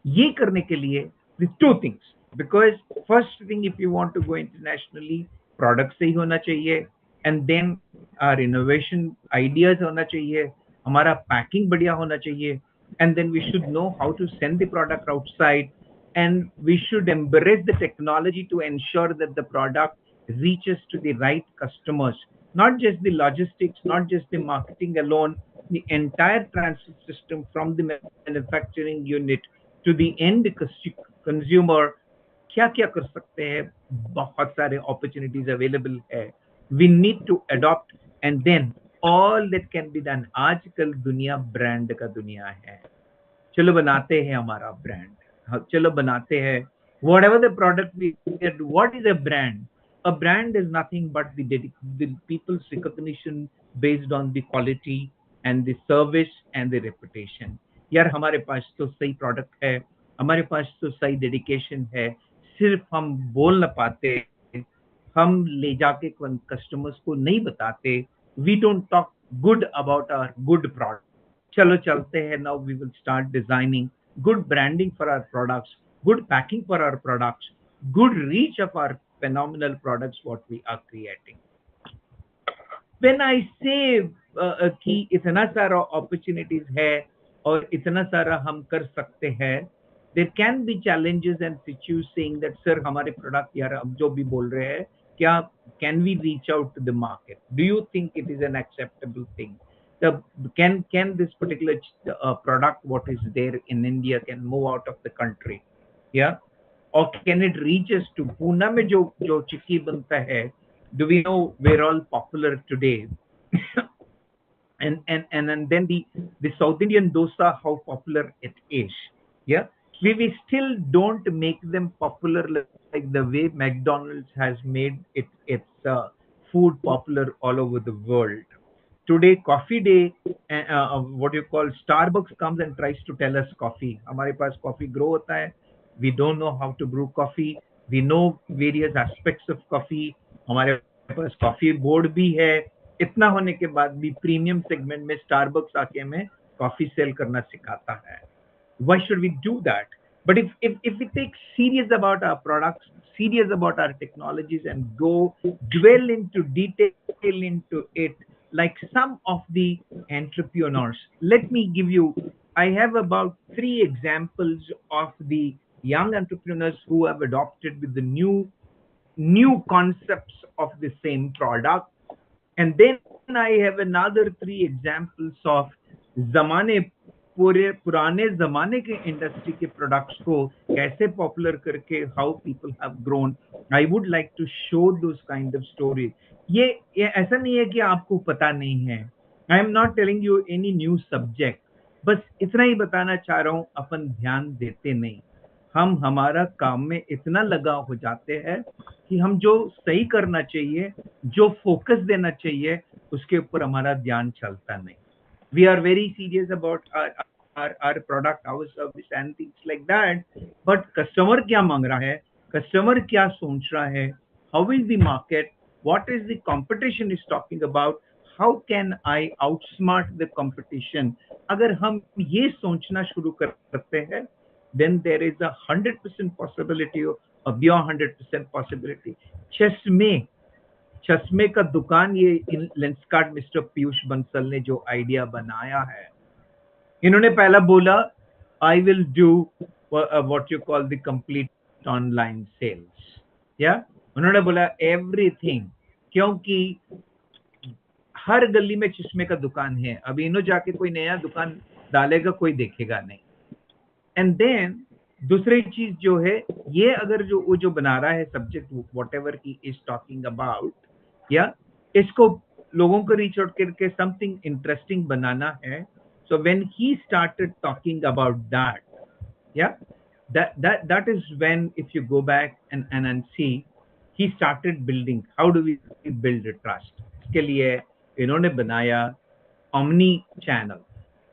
E: ये करने के लिए with two things, because first thing, if you want to go internationally, product सही होना चाहिए, and then our innovation ideas होना चाहिए, हमारा packing बढ़िया होना चाहिए, and then we should know how to send the product outside, and we should embrace the technology to ensure that the product reaches to the right customers, not just the logistics, not just the marketing alone, the entire transit system from the manufacturing unit to the end consumer. क्या क्या कर सकते हैं, बहुत सारे opportunities available है. We need to adopt, and then all that can be done. आजकल दुनिया ब्रांड का दुनिया है, चलो बनाते हैं हमारा ब्रांड, चलो बनाते हैं. Whatever the product we get, what is a brand? A brand is nothing but the people's recognition based on the quality and the service and the reputation. यार हमारे पास तो सही प्रोडक्ट है, हमारे पास तो सही डेडिकेशन है, सिर्फ हम बोल न पाते, हम ले जाके कस्टमर्स को नहीं बताते. We don't talk good about our good product. चलो चलते हैं. Now we will start designing good branding for our products, good packing for our products, good reach of our phenomenal products what we are creating. When I say कि इतना सारा opportunities है और इतना सारा हम कर सकते हैं, there can be challenges and situations saying that sir हमारे product यार अब जो भी बोल रहे हैं, क्या can we reach out to the market? Do you think it is an acceptable thing? Can this particular product what is there in India can move out of the country? Yeah, or can it reach us to Pune में जो चिक्की बनता है? Do we know we're all popular today? and then the South Indian dosa, how popular it is. Yeah, we still don't make them popular like the way McDonald's has made its food popular all over the world. Today, coffee day, what you call Starbucks comes and tries to tell us coffee. हमारे पास coffee grow होता है. We don't know how to brew coffee. We know various aspects of coffee. हमारे पास coffee board भी है. इतना होने के बाद भी प्रीमियम सेगमेंट में स्टारबक्स आके हमें कॉफी सेल करना सिखाता है. Why should we do that? But if we take serious about our products, serious about our technologies, and go dwell into detail into it, like some of the entrepreneurs, let me give you. I have about 3 examples of the young entrepreneurs who have adopted with the new concepts of the same product. And then I have another 3 examples of पुराने जमाने के industry के products को कैसे popular करके how people have grown. I would like to show those kind of stories. ये ऐसा नहीं है कि आपको पता नहीं है. I am not telling you any new subject. बस इतना ही बताना चाह रहा हूँ, अपन ध्यान देते नहीं. हम हमारा काम में इतना लगा हो जाते हैं कि हम जो सही करना चाहिए, जो फोकस देना चाहिए, उसके ऊपर हमारा ध्यान चलता नहीं. We are very serious about our product, our service and things like that. But customer क्या मांग रहा है, customer क्या सोच रहा है, how is the market, what is the competition is talking about, how can I outsmart the competition. अगर हम ये सोचना शुरू करते हैं, then there is a 100% possibility or beyond 100% possibility. चश्मे का दुकान ये लेंसकार्ट मिस्टर पीयूष बंसल ने जो आइडिया बनाया है, इन्होंने पहला बोला I will do what you call the complete online sales. या उन्होंने बोला एवरीथिंग, क्योंकि हर गली में चश्मे का दुकान है. अभी इन्हों जाके कोई नया दुकान डालेगा, कोई देखेगा नहीं. एंड देन दूसरी चीज जो है, ये अगर जो बना रहा है subject whatever he is talking about, या इसको लोगों को रीच आउट करके समथिंग इंटरेस्टिंग बनाना है. So when he started talking about that, या that is when, if you go back and see, he started building. How do we build a trust? इसके लिए इन्होंने बनाया omni channel.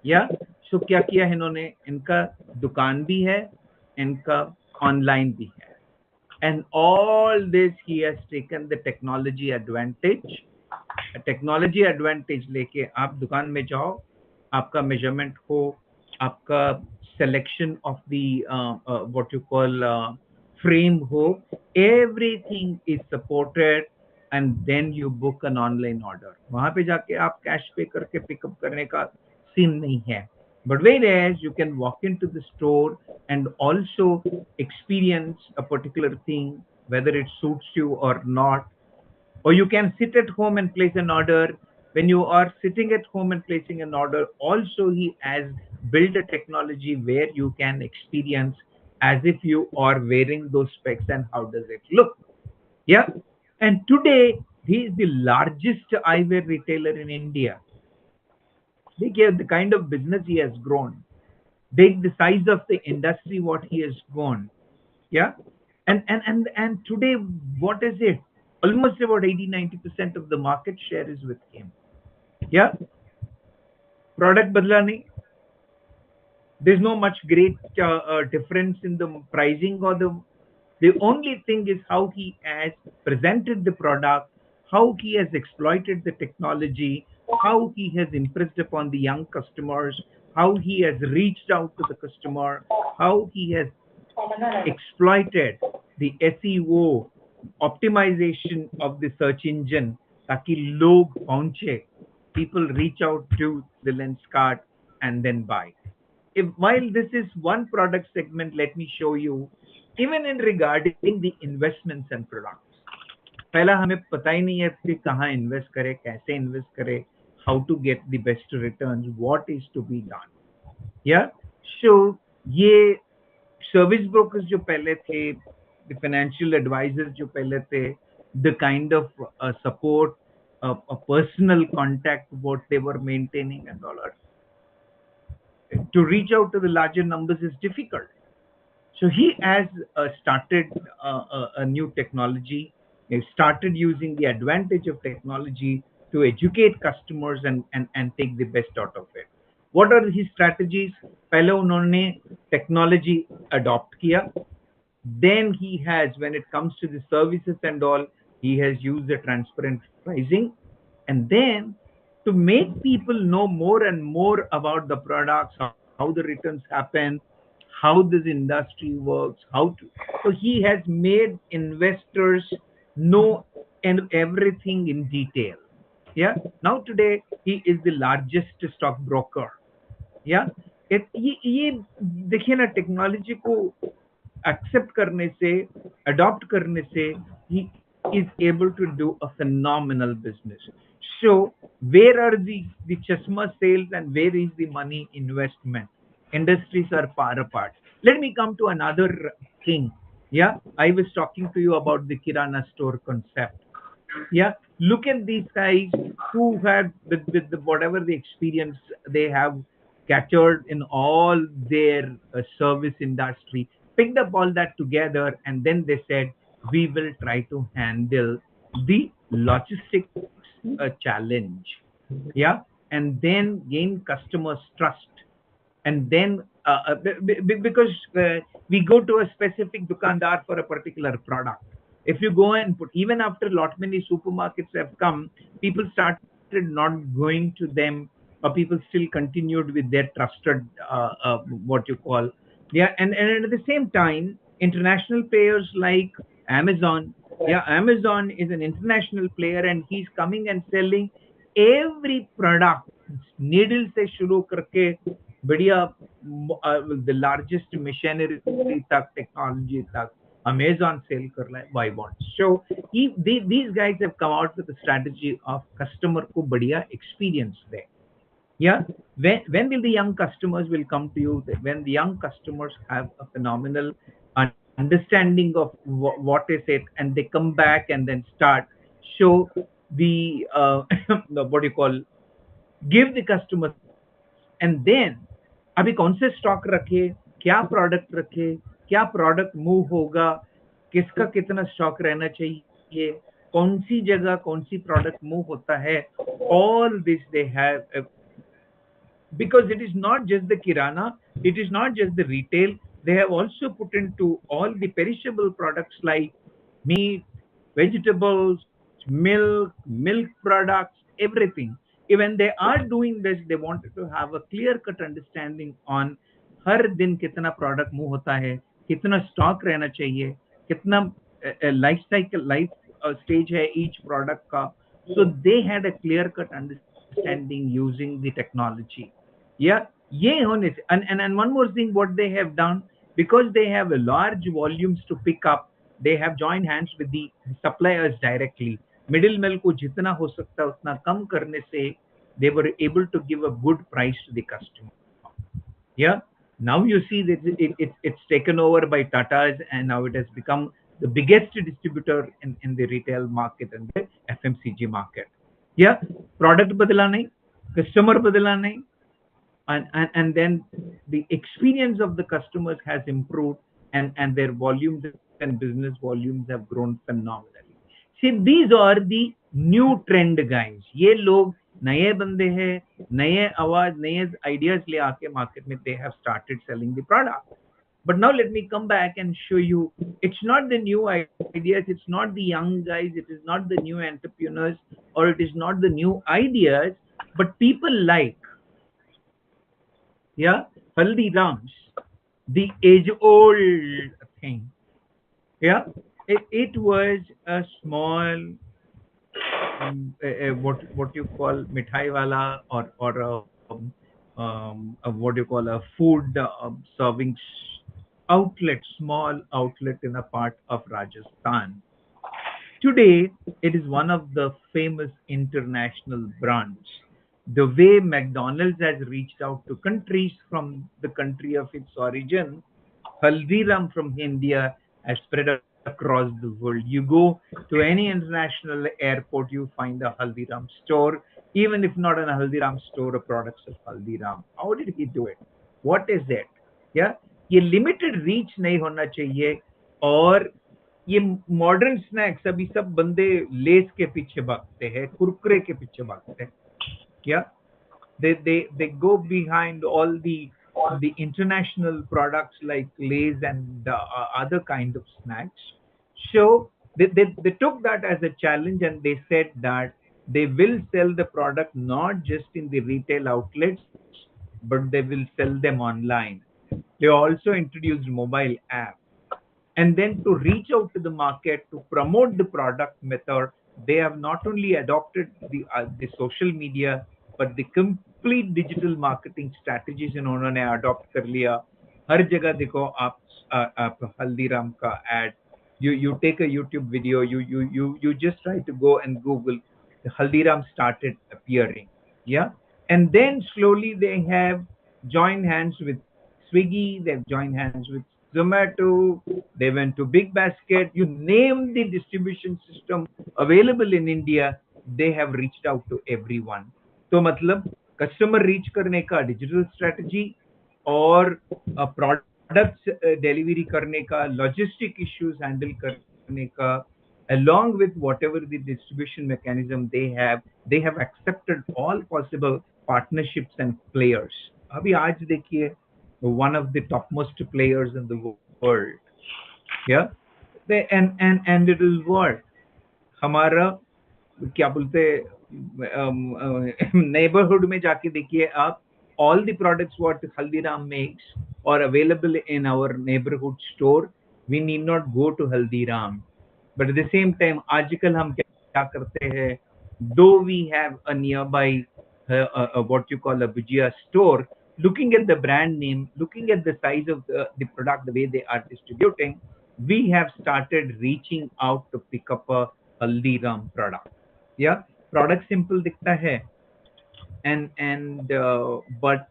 E: या सो क्या किया इन्होंने, इनका दुकान भी है, इनका ऑनलाइन भी है. And all this he has taken the technology advantage. Technology advantage लेके आप दुकान में जाओ, आपका मेजरमेंट हो, आपका selection of the what you call frame हो, everything is supported. And then you book an online order. वहां पे जाके आप कैश पे करके पिकअप करने का सीन नहीं है. But whereas you can walk into the store and also experience a particular thing, whether it suits you or not, or you can sit at home and place an order. When you are sitting at home and placing an order, also he has built a technology where you can experience as if you are wearing those specs and how does it look. Yeah. And today he is the largest eyewear retailer in India. The kind of business he has grown. Take the size of the industry, what he has gone. Yeah. And today, what is it? Almost about 80-90% of the market share is with him. Yeah. Product badla nahi. There's no much great difference in the pricing or the only thing is how he has presented the product, how he has exploited the technology, how he has impressed upon the young customers, how he has reached out to the customer, how he has exploited the SEO optimization of the search engine ताकि लोग पहुंचे, people reach out to the lens card and then buy. If while this is one product segment, let me show you even in regarding the investments and products. पहला हमें पता ही नहीं है कि कहाँ इन्वेस्ट करें, कैसे इन्वेस्ट करें, how to get the best returns, what is to be done. Yeah, so ये सर्विस ब्रोकर्स जो पहले थे, the financial advisors जो पहले थे, the kind of support, a personal contact what they were maintaining and all, to reach out to the larger numbers is difficult. So he has started a new technology. He started using the advantage of technology to educate customers and take the best out of it. What are his strategies? पहले उन्होंने technology adopt किया. Then he has, when it comes to the services and all, he has used the transparent pricing. And then to make people know more and more about the products, how the returns happen, how this industry works, how to. So he has made investors know and everything in detail. Yeah. Now today he is the largest stockbroker. Yeah. ये देखिए ना, technology को accept करने से, adopt करने से, he is able to do a phenomenal business. So where are the chashma sales and where is the money investment? Industries are far apart. Let me come to another thing. Yeah, I was talking to you about the Kirana store concept. Yeah, look at these guys who had with the, whatever the experience they have captured in all their service industry, picked up all that together, and then they said we will try to handle the logistics challenge. Yeah, and then gain customers trust, and then because we go to a specific dukandar for a particular product. If you go and put, even after lot many supermarkets have come, people started not going to them, or people still continued with their trusted what you call. Yeah, and at the same time, international players like Amazon. Yeah, Amazon is an international player, and he's coming and selling every product, needle से शुरू करके बढ़िया the largest machinery तक, technology तक Amazon sell कर रहा है. Why want? So these guys have come out with a strategy of customer को बढ़िया experience they. Yeah, when will the young customers will come to you? When the young customers have a phenomenal understanding of what is it, and they come back and then start show the what do you call, give the customer, and then अभी कौन से stock रखे, क्या product रखे, क्या product move होगा, किसका कितना स्टॉक रहना चाहिए, कौन सी जगह कौन सी प्रोडक्ट मूव होता है, all this they have, because it is not just the kirana, it is not just the retail, they have also put into all the perishable products like meat, vegetables, milk products, everything. Even they are doing this, they wanted to have a clear cut understanding on हर दिन कितना product move होता है, कितना stock रहना चाहिए, कितना life cycle life stage है each product का. So they had a clear cut understanding using the technology. Yeah, ये होने से, and one more thing what they have done, because they have a large volumes to pick up, they have joined hands with the suppliers directly. Middlemen को जितना हो सकता है उतना कम करने से they were able to give a good price to the customer. Yeah, now you see that it's taken over by Tata's, and now it has become the biggest distributor in the retail market and the FMCG market. Yeah, product बदला नहीं, customer बदला नहीं, and then the experience of the customers has improved, and their volumes and business volumes have grown phenomenally. See, these are the new trend guys. ये लोग नए बंदे हैं, नए आवाज, नए ideas ले आके market में they have started selling the product. But now let me come back and show you, it's not the new ideas, it's not the young guys, it is not the new entrepreneurs, or it is not the new ideas, but people like, yeah, Haldiram's, the age-old thing. Yeah, it was a small, what you call mithai wala, or what you call a food serving outlet, small outlet in a part of Rajasthan. Today, it is one of the famous international brands. The way McDonald's has reached out to countries from the country of its origin, Haldiram from India has spread across the world. You go to any international airport, you find a Haldiram store. Even if not a Haldiram store, a products of Haldiram. How did he do it? What is it? Yeah, ये limited reach नहीं होना चाहिए, और ये modern snacks अभी सब बंदे less के पीछे भागते हैं, कुरकुरे के पीछे भागते हैं. Yeah, they go behind all the international products like Lay's and other kind of snacks. So they took that as a challenge, and they said that they will sell the product not just in the retail outlets, but they will sell them online. They also introduced mobile app. And then to reach out to the market, to promote the product method, they have not only adopted the social media, but the complete digital marketing strategies इन्होंने adopt कर लिया. हर जगह देखो आप हल्दीराम का ad, you take a YouTube video, you just try to go and Google, the Haldiram started appearing. Yeah, and then slowly they have joined hands with Swiggy, they've joined hands with Zomato, they went to Big Basket. You name the distribution system available in India, they have reached out to everyone. तो मतलब customer reach करने का digital strategy, और products delivery करने का, logistic issues handle करने का, along with whatever the distribution mechanism they have accepted all possible partnerships and players. अभी आज देखिए, one of the topmost players in the world. Yeah, and it will work. हमारा क्या बोलते neighborhood में जाके देखिए आप, all the products what Haldiram makes are available in our neighborhood store. We need not go to Haldiram, but at the same time आजकल हम क्या करते हैं, though we have a nearby what you call a Bhujia store, looking at the brand name, looking at the size of the product, the way they are distributing, we have started reaching out to pick up a Haldiram product. Yeah, product simple दिखता है, and but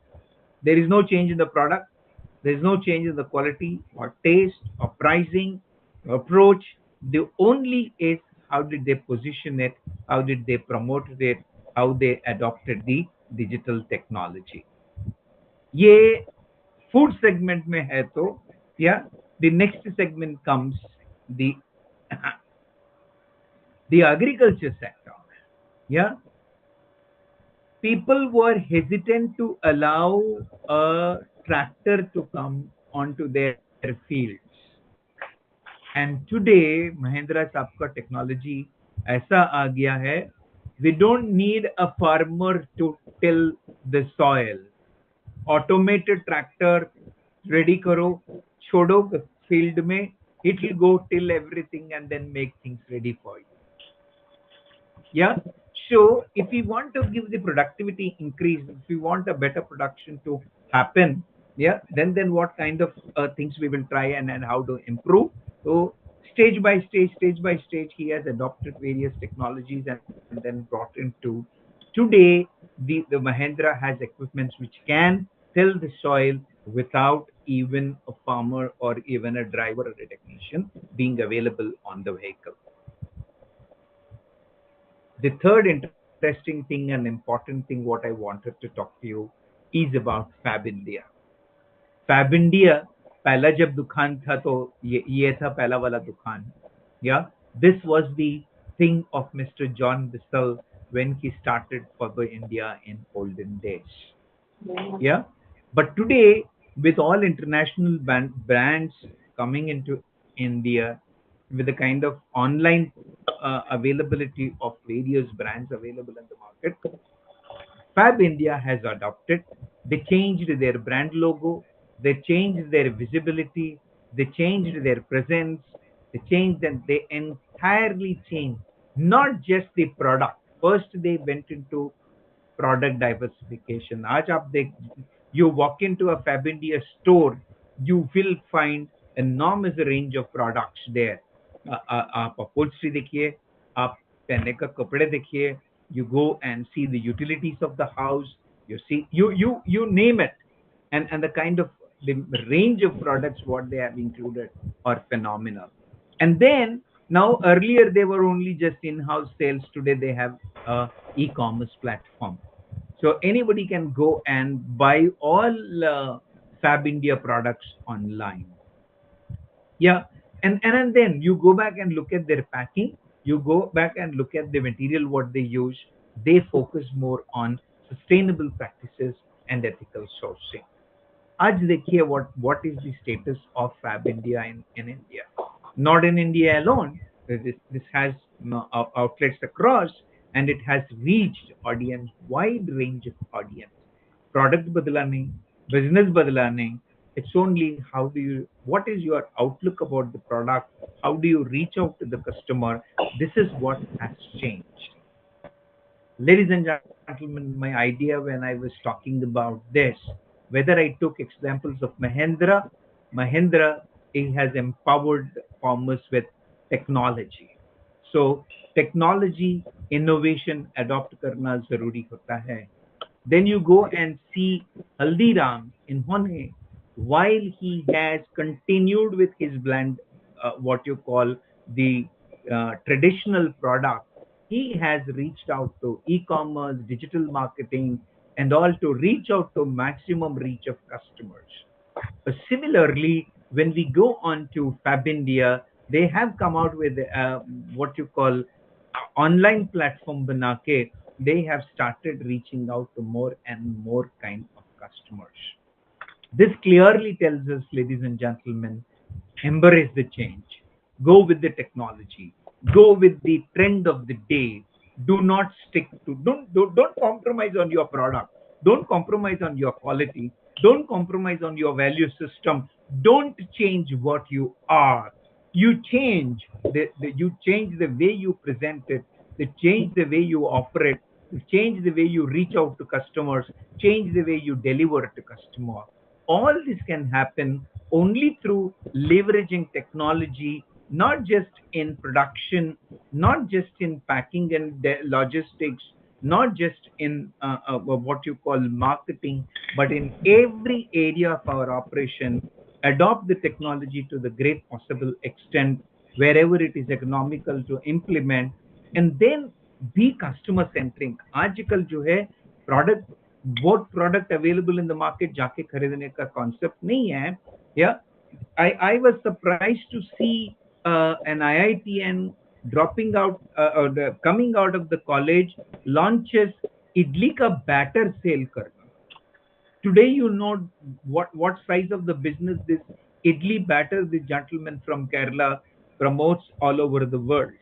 E: there is no change in the product, there is no change in the quality or taste or pricing or approach. The only is how did they position it, how did they promote it, how they adopted the digital technology. ये food segment में है तो, yeah, the next segment comes the agriculture sector. Yeah, people were hesitant to allow a tractor to come onto their fields, and today Mahindra साहब का technology ऐसा आ गया है, we don't need a farmer to till the soil. Automated tractor ready करो, छोड़ो field में, it will go till everything and then make things ready for you. Yeah, so if we want to give the productivity increase, if we want a better production to happen, yeah, then what kind of things we will try and how to improve. So stage by stage, he has adopted various technologies and then brought into today the Mahindra has equipments which can till the soil without even a farmer or even a driver or a technician being available on the vehicle. The third interesting thing and important thing what I wanted to talk to you is about Fab India. Fab India, पहला जब दुकान था तो ये था पहला वाला दुकान. Yeah, this was the thing of Mr. John Bissell when he started Fab India in olden days. Yeah, but today with all international brands coming into India, with the kind of online availability of various brands available in the market, Fab India has adopted. They changed their brand logo, they changed their visibility, they changed their presence, they changed and they entirely changed not just the product. First, they went into product diversification. आज आप देख, you walk into a Fab India store, you will find enormous range of products there. आप upholstery देखिए, आप पहनने का कपड़े देखिए, you go and see the utilities of the house, you see, you name it, and the kind of the range of products what they have included are phenomenal. And then now earlier they were only just in-house sales. Today they have a e-commerce platform, so anybody can go and buy all Fab India products online. Yeah, and then you go back and look at their packing, you go back and look at the material what they use. They focus more on sustainable practices and ethical sourcing. आज देखिए what is the status of Fab India in India. Not in India alone, this has outlets across, and it has reached audience, wide range of audience. Product बदला नहीं, business बदला नहीं. It's only how do you, what is your outlook about the product, how do you reach out to the customer. This is what has changed. Ladies and gentlemen, my idea when I was talking about this, whether I took examples of Mahindra, it has empowered farmers with technology. So technology, innovation adopt karna zaruri hota hai. Then you go and see Haldiram in Hone, while he has continued with his blend, what you call the traditional product, he has reached out to e-commerce, digital marketing, and all to reach out to maximum reach of customers. Similarly, when we go on to Fab India, they have come out with what you call online platform banake. They have started reaching out to more and more kind of customers. This clearly tells us, ladies and gentlemen, embrace the change. Go with the technology. Go with the trend of the day. Do not stick to, don't compromise on your product. Don't compromise on your quality. Don't compromise on your value system. Don't change what you are. You change you change the way you present it. You change the way you offer it. You change the way you reach out to customers. Change the way you deliver to customer. All this can happen only through leveraging technology, not just in production, not just in packing and logistics, not just in what you call marketing, but in every area of our operation. Adopt the technology to the great possible extent wherever it is economical to implement, and then be customer centric. आजकल जो है product, what product available in the market जाके खरीदने का concept नहीं है. Yeah, I was surprised to see an IITN dropping out or coming out of the college launches idli ka batter sale karna. Today you know what size of the business this idli batter the gentleman from Kerala promotes all over the world.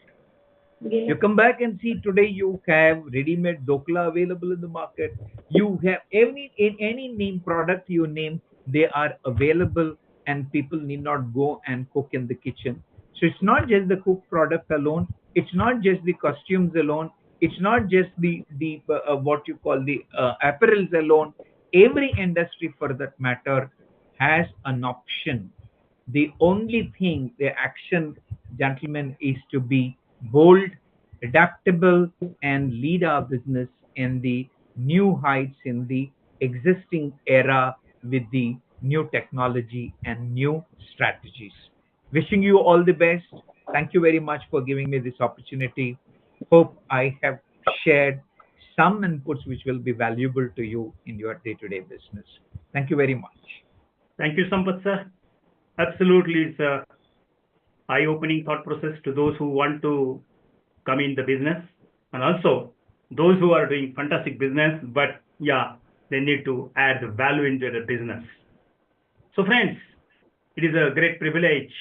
E: You come back and see today you have ready-made dokla available in the market. You have any name product you name, they are available, and people need not go and cook in the kitchen. So it's not just the cooked product alone. It's not just the costumes alone. It's not just the what you call the apparels alone. Every industry for that matter has an option. The only thing, the action, gentlemen, is to be bold, adaptable, and lead our business in the new heights in the existing era with the new technology and new strategies. Wishing you all the best. Thank you very much for giving me this opportunity. Hope I have shared some inputs which will be valuable to you in your day-to-day business. Thank you very much.
D: Thank you, Sampath sir. Absolutely, it's a eye-opening thought process to those who want to come in the business, and also those who are doing fantastic business, but yeah, they need to add the value into the business. So friends, it is a great privilege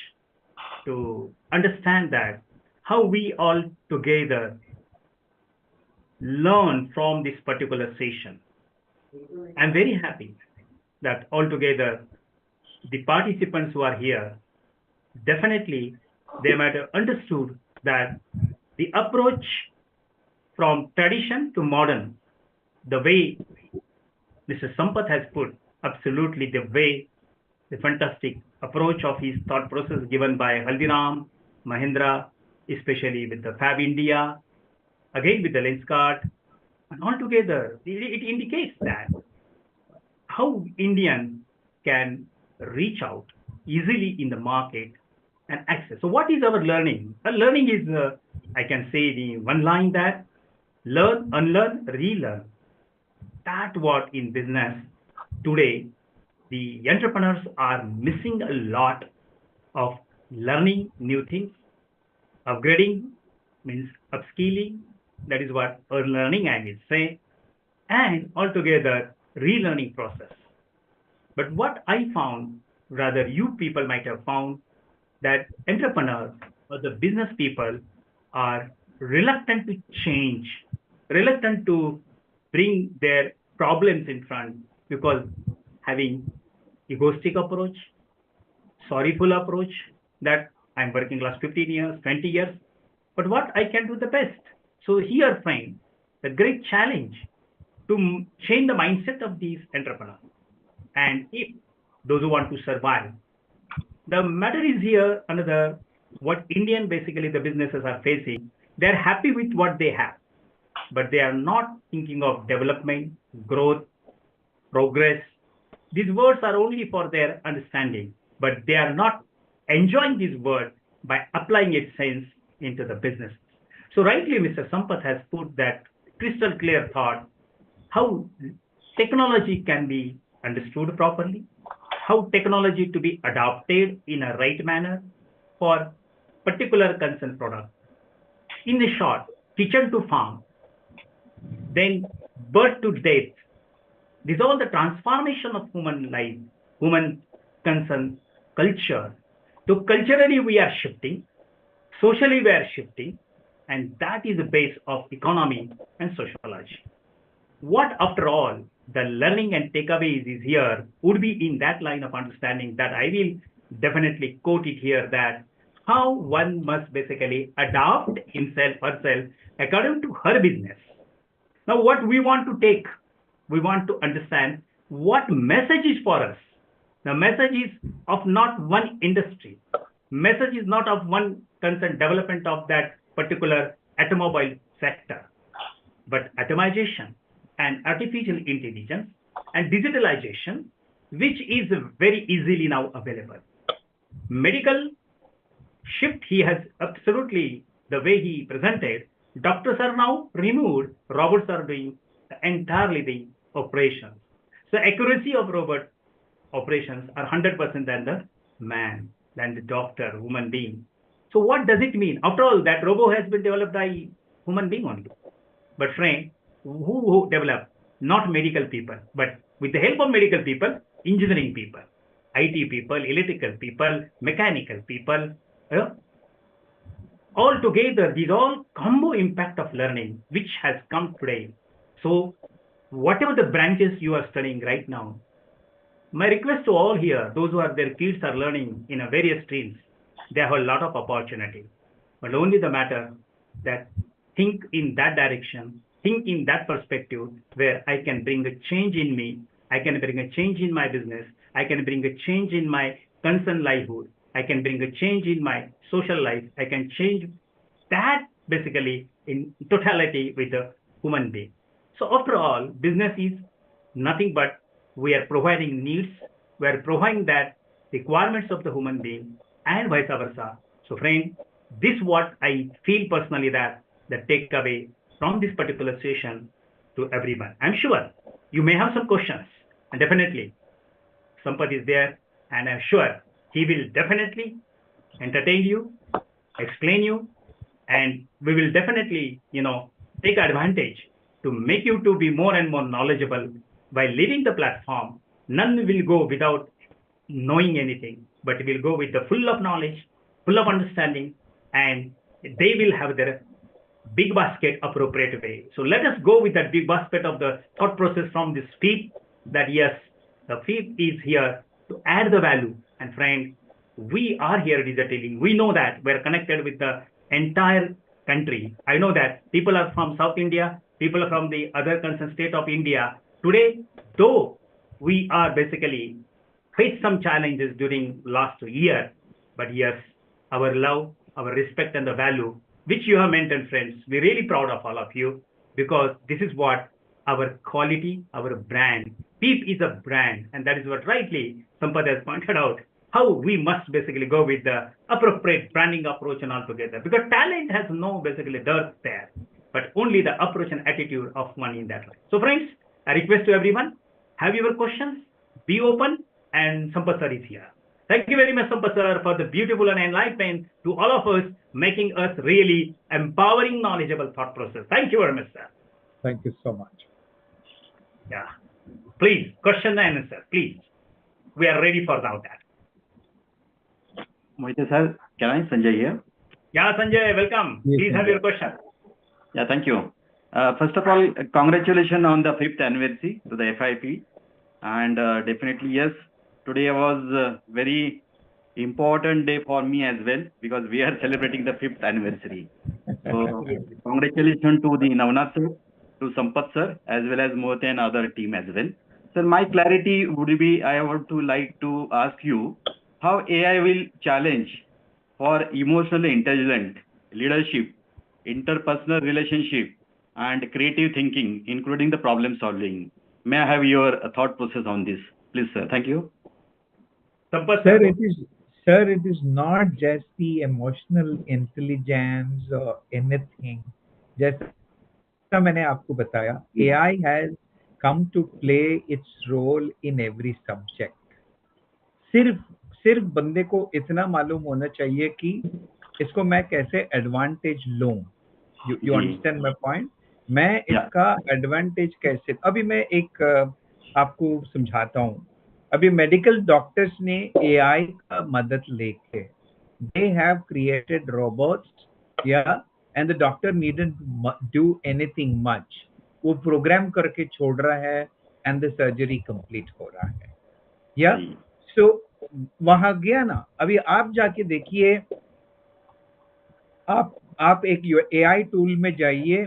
D: to understand that how we all together learn from this particular session. I'm very happy that all together the participants who are here, definitely they might have understood that the approach from tradition to modern, the way Mr. Sampath has put, absolutely the fantastic approach of his thought process given by Haldiram, Mahindra, especially with the FAB India, again with the lens card, and altogether it indicates that how Indians can reach out easily in the market and access. So what is our learning? Our learning is, I can say the one line that learn, unlearn, relearn. That's what in business today, the entrepreneurs are missing a lot of learning new things. Upgrading means upskilling. That is what learning I will say. And altogether, relearning process. But what I found, rather you people might have found, that entrepreneurs or the business people are reluctant to change, reluctant to bring their problems in front because having egoistic approach, sorryful approach that I'm working last 15 years, 20 years, but what I can do the best. So here, friend, the great challenge to change the mindset of these entrepreneurs. And if those who want to survive, the matter is here another, what Indian basically the businesses are facing, they're happy with what they have, but they are not thinking of development, growth, progress. These words are only for their understanding, but they are not enjoying these words by applying its sense into the business. So rightly, Mr. Sampath has put that crystal clear thought, how technology can be understood properly, how technology to be adopted in a right manner for particular concerned product. In the short, kitchen to farm, then birth to death. These are all the transformation of human life, human concern, culture. So culturally we are shifting, socially we are shifting, and that is the base of economy and sociology. What after all the learning and takeaways is here would be in that line of understanding that I will definitely quote it here, that how one must basically adopt himself, herself according to her business. Now what we want to take, we want to understand what message is for us. The message is of not one industry. Message is not of one concerned development of that particular automobile sector, but atomization and artificial intelligence and digitalization, which is very easily now available. Medical shift, he has absolutely, the way he presented, doctors are now removed, robots are doing entirely the operations. So accuracy of robot operations are 100% than the man, than the doctor, human being. So what does it mean? After all, that robot has been developed by human being only. But friend, who develop? Not medical people, but with the help of medical people, engineering people, IT people, electrical people, mechanical people, all together, these all combo impact of learning, which has come today. So whatever the branches you are studying right now, my request to all here, those who are their kids are learning in a various streams, they have a lot of opportunity, but only the matter that think in that direction, think in that perspective where I can bring a change in me, I can bring a change in my business, I can bring a change in my concerned livelihood, I can bring a change in my social life, I can change that basically in totality with the human being. So after all, business is nothing but we are providing needs, we are providing that requirements of the human being and vice versa. So friend, this what I feel personally that the takeaway from this particular session, to everyone. I'm sure you may have some questions, and definitely Sampath is there, and I'm sure he will definitely entertain you, explain you, and we will definitely, take advantage to make you to be more and more knowledgeable. By leaving the platform, none will go without knowing anything, but will go with the full of knowledge, full of understanding, and they will have their big basket appropriate way. So let us go with that big basket of the thought process from this FIIP, that yes, the FIIP is here to add the value. And friend, we are here digitally. We know that we're connected with the entire country. I know that people are from South India, people are from the other concerned state of India. Today, though we are basically faced some challenges during last year, but yes, our love, our respect, and the value which you have maintained, friends, we're really proud of all of you, because this is what our quality, our brand. FIIP is a brand, and that is what rightly Sampath has pointed out, how we must basically go with the appropriate branding approach and all together. Because talent has no basically dearth there, but only the approach and attitude of money in that way. So friends, I request to everyone, have your questions, be open, and Sampath sir is here. Thank you very much, Sampath sir, for the beautiful and enlightenment to all of us, making us really empowering, knowledgeable thought process. Thank you very much, sir.
E: Thank you so much.
D: Yeah. Please, question and answer, please. We are ready for now that.
F: Mohite sir, can I? Sanjay here.
D: Yeah, Sanjay, welcome.
E: Yes,
D: Please have
E: Sanjay.
D: your question.
F: Yeah, thank you. First of all, congratulations on the 5th anniversary to the FIIP. And definitely, yes, today was a very important day for me as well, because we are celebrating the 5th anniversary. So congratulations to the Navnath sir, to Sampath sir, as well as Mohite and other team as well. Sir, my clarity would be, I would like to ask you how AI will challenge for emotionally intelligent leadership, interpersonal relationship, and creative thinking, including the problem solving. May I have your thought process on this, please, sir? Thank you.
D: Sampath
E: Sir,
D: sir,
E: it is not just the emotional intelligence or anything. जैसा मैंने आपको बताया, AI has come to play its role in every subject. सिर्फ बंदे को इतना मालूम होना चाहिए कि इसको मैं कैसे एडवांटेज लूं. You understand my point? मैं इसका एडवांटेज कैसे, अभी मैं एक आपको समझाता हूं. अभी मेडिकल डॉक्टर्स ने AI का मदद लेके they have created robots, yeah, and the doctor needn't do anything much. वो प्रोग्राम करके छोड़ रहा है and the surgery complete हो रहा है. Yeah, so वहां गया ना. अभी आप जाके देखिए, आप एक AI टूल में जाइए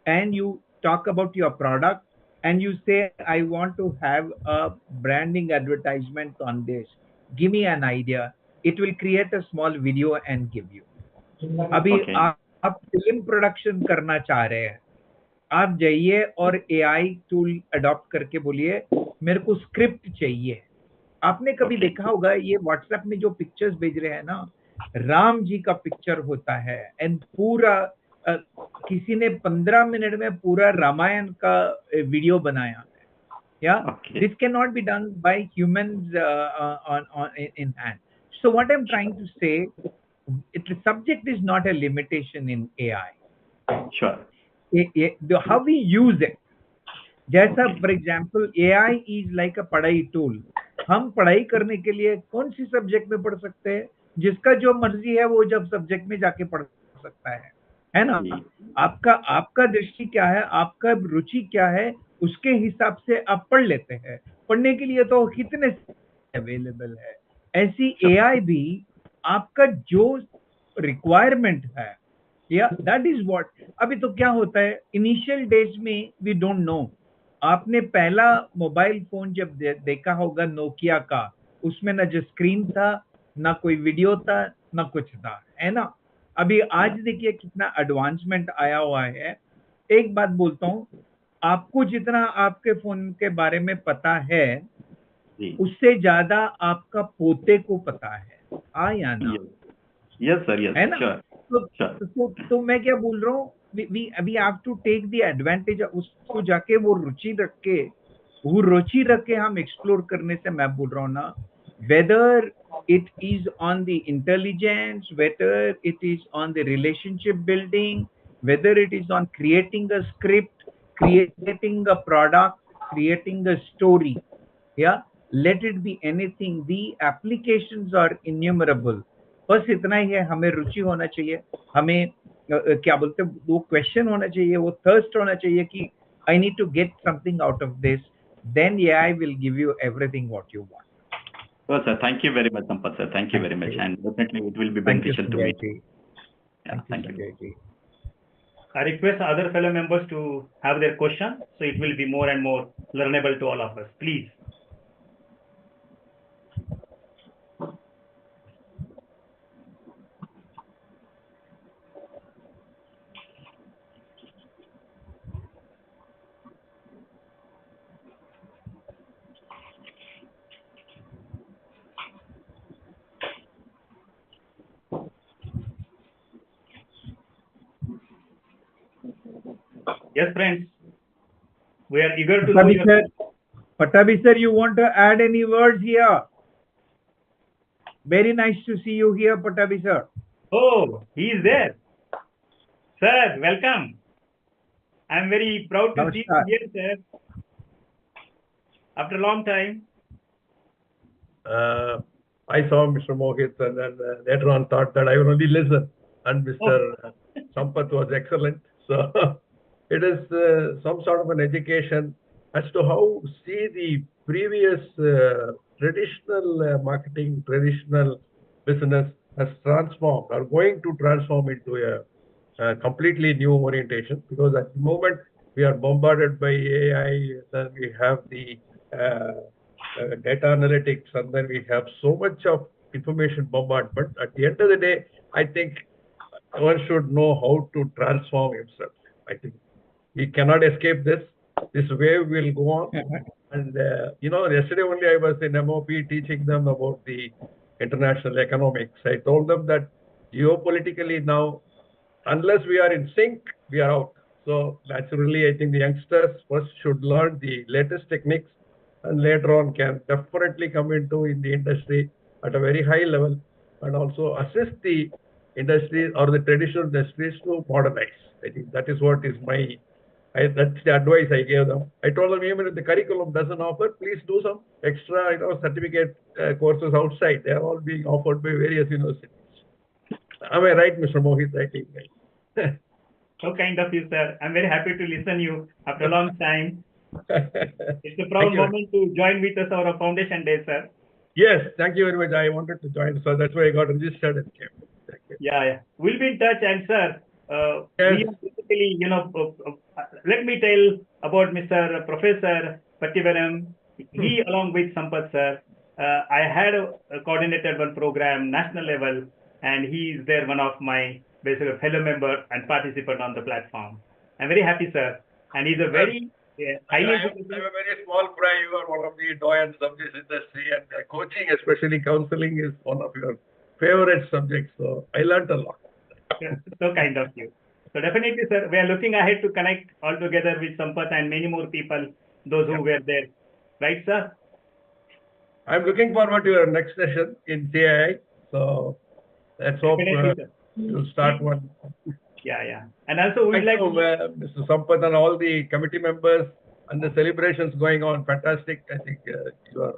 E: and you talk about your product and you say, I want to have a branding advertisement on this. Give me an idea. It will create a small video and give you. अभी आप film production करना चाह रहे हैं, आप जाइए और AI tool adopt करके बोलिए मेरे को स्क्रिप्ट चाहिए. आपने कभी देखा होगा ये व्हाट्सएप में जो पिक्चर्स भेज रहे हैं ना, राम जी का पिक्चर होता है एंड पूरा किसी ने 15 मिनट में पूरा रामायण का वीडियो बनाया है. या this can not be done by humans in hand. So what I am trying to say, its subject is not a limitation in AI.
F: Sure.
E: How we use it. जैसा for example AI is like a पढ़ाई tool. हम पढ़ाई करने के लिए कौन सी subject में पढ़ सकते हैं? जिसका जो मर्जी है वो जब सब्जेक्ट में जाके पढ़ सकता है ना. आपका दृष्टि क्या है, आपका रुचि क्या है, उसके हिसाब से आप पढ़ लेते हैं. पढ़ने के लिए तो कितने अवेलेबल है. ऐसी AI भी आपका जो रिक्वायरमेंट है, या दैट इज व्हाट. अभी तो क्या होता है, इनिशियल डेज में वी डोंट नो. आपने पहला मोबाइल फोन जब देखा होगा नोकिया का, उसमें ना जो स्क्रीन था, ना कोई वीडियो था, ना कुछ था, है ना. अभी आज देखिए कितना एडवांसमेंट आया हुआ है. एक बात बोलता हूं, आपको जितना आपके फोन के बारे में पता है उससे ज्यादा आपका पोते को पता है. या ना?
F: यस सर, यस,
E: है ना. तो मैं क्या बोल रहा हूँ, we have to take the advantage of उसको जाके वो रुचि रख के हम explore करने से मैं बोल रहा हूँ ना, whether it is on the intelligence, whether it is on the relationship building, whether it is on creating a script, creating a product, creating a story, yeah, let it be anything, the applications are innumerable. बस इतना ही है, हमें रुचि होना चाहिए, हमें क्या बोलते हैं, वो क्वेश्चन होना चाहिए, वो थर्स्ट होना चाहिए कि I need to get something out of this, then AI will give you everything what you want.
F: Well, sir, thank you very much, Sampath, sir. Thank you very much, and definitely it will be beneficial to me. Yeah, thank you.
D: I request other fellow members to have their question, so it will be more and more learnable to all of us. Please. Yes, friends. We are eager to know your...
E: Pattabhi sir, you want to add any words here? Very nice to see you here, Pattabhi sir.
D: Oh, he is there. Sir, welcome. I am very proud to see you here, sir. After a long time.
G: I saw Mr. Mohit and then later on thought that I will only listen. And Mr. Sampath was excellent. So it is some sort of an education as to how see the previous traditional marketing, traditional business has transformed or going to transform into a completely new orientation, because at the moment we are bombarded by AI, then we have the data analytics, and then we have so much of information bombardment. At the end of the day, I think one should know how to transform himself. I think he cannot escape this. This wave will go on. And yesterday only I was in MOP teaching them about the international economics. I told them that geopolitically now, unless we are in sync, we are out. So naturally, I think the youngsters first should learn the latest techniques, and later on can definitely come into in the industry at a very high level, and also assist the industry or the traditional industries to modernize. I think that is what is that's the advice I gave them. I told them, even if the curriculum doesn't offer, please do some extra certificate courses outside. They are all being offered by various universities. Am I right, Mr. Mohit? I think.
D: So kind of you, sir. I'm very happy to listen you after a long time. It's a proud moment to join with us our foundation day, sir.
G: Yes, thank you very much. I wanted to join, so that's why I got registered and came. Thank you.
D: Yeah. We'll be in touch, and sir, we are basically, let me tell about Mr. Professor Pattivaram. He, along with Sampath, sir, I had coordinated one program, national level, and he is there, one of my basically fellow member and participant on the platform. I'm very happy, sir. And he's a very highly educated...
G: I'm a very small fry. You are one of the doyens of this industry, and coaching, especially counseling, is one of your favorite subjects. So I learned a lot.
D: So kind of you. So definitely, sir, we are looking ahead to connect all together with Sampath and many more people, those who were there. Right, sir?
G: I'm looking forward to your next session in CII. So let's hope you'll start one.
D: Yeah. And also, we'd like
G: to... Mr. Sampath and all the committee members and the celebrations going on. Fantastic. I think you are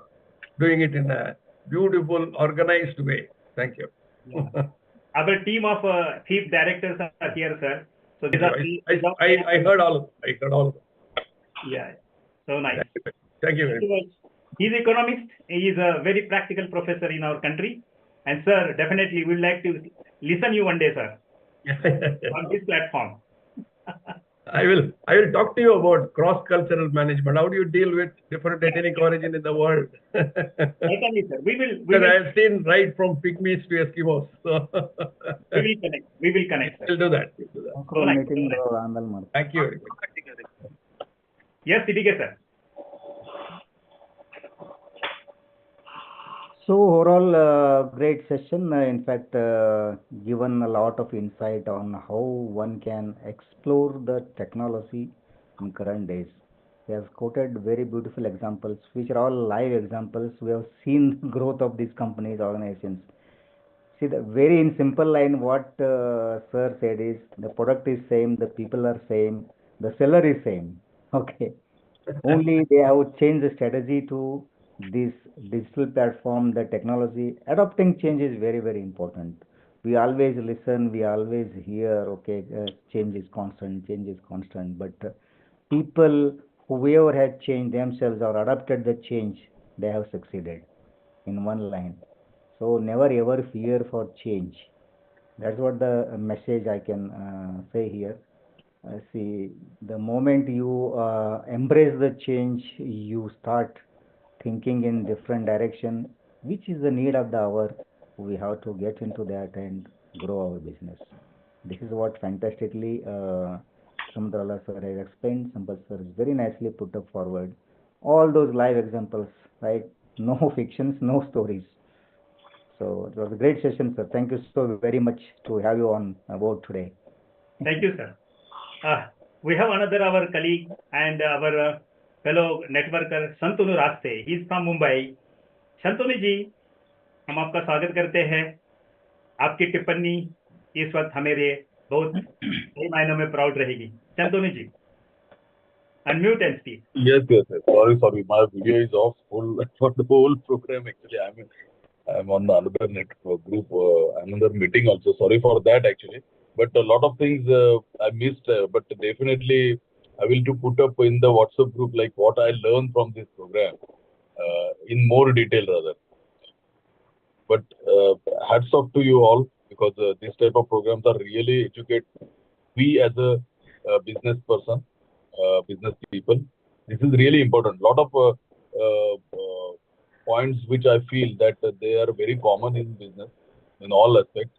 G: doing it in a beautiful, organized way. Thank you.
D: Yeah. Our team of FIIP directors are here, sir. So these are
G: I heard all of them.
D: Yeah. So nice.
G: Thank you very much.
D: He's an economist. He is a very practical professor in our country. And sir, definitely we'd like to listen you one day, sir. On this platform.
G: I will talk to you about cross-cultural management. How do you deal with different ethnic origin in the world?
D: Certainly, sir. We will.
G: I have seen right from pygmies to Eskimos. So
D: we will connect.
G: We'll do that. Thank you.
D: Yes, CDK, sir.
A: So overall, great session. In fact, given a lot of insight on how one can explore the technology in current days. He has quoted very beautiful examples, which are all live examples. We have seen growth of these companies, organizations. See, the very in simple line, what sir said is the product is same, the people are same, the seller is same. Okay. Only they have changed the strategy to this digital platform, the technology. Adopting change is very, very important. We always listen, we always hear, okay, change is constant. But people, whoever had changed themselves or adopted the change, they have succeeded in one line. So never ever fear for change. That's what the message I can say here. See, the moment you embrace the change, you start thinking in different direction, which is the need of the hour. We have to get into that and grow our business. This is what fantastically Samudrala sir has explained. Sampath sir is very nicely put up forward. All those live examples, right? No fictions, no stories. So it was a great session, sir. Thank you so very much to have you on board today.
D: Thank you, sir. We have another our colleague and our fellow networker Shantanu Raste. He is from Mumbai. Shantanu जी, हम आपका स्वागत करते हैं. आपकी टिप्पणी इस वक्त हमें बहुत सही मायनों में प्राउड रहेगी. Shantanu ji, unmute and speak.
H: Yes. Sorry. My video is off for the whole program. Actually, I'm on another network group, another meeting also. Sorry for that actually. But a lot of things I missed. But definitely I will to put up in the WhatsApp group like what I learned from this program in more detail rather. But hats off to you all because this type of programs are really educate we as a business person, business people. This is really important. Lot of points which I feel that they are very common in business in all aspects,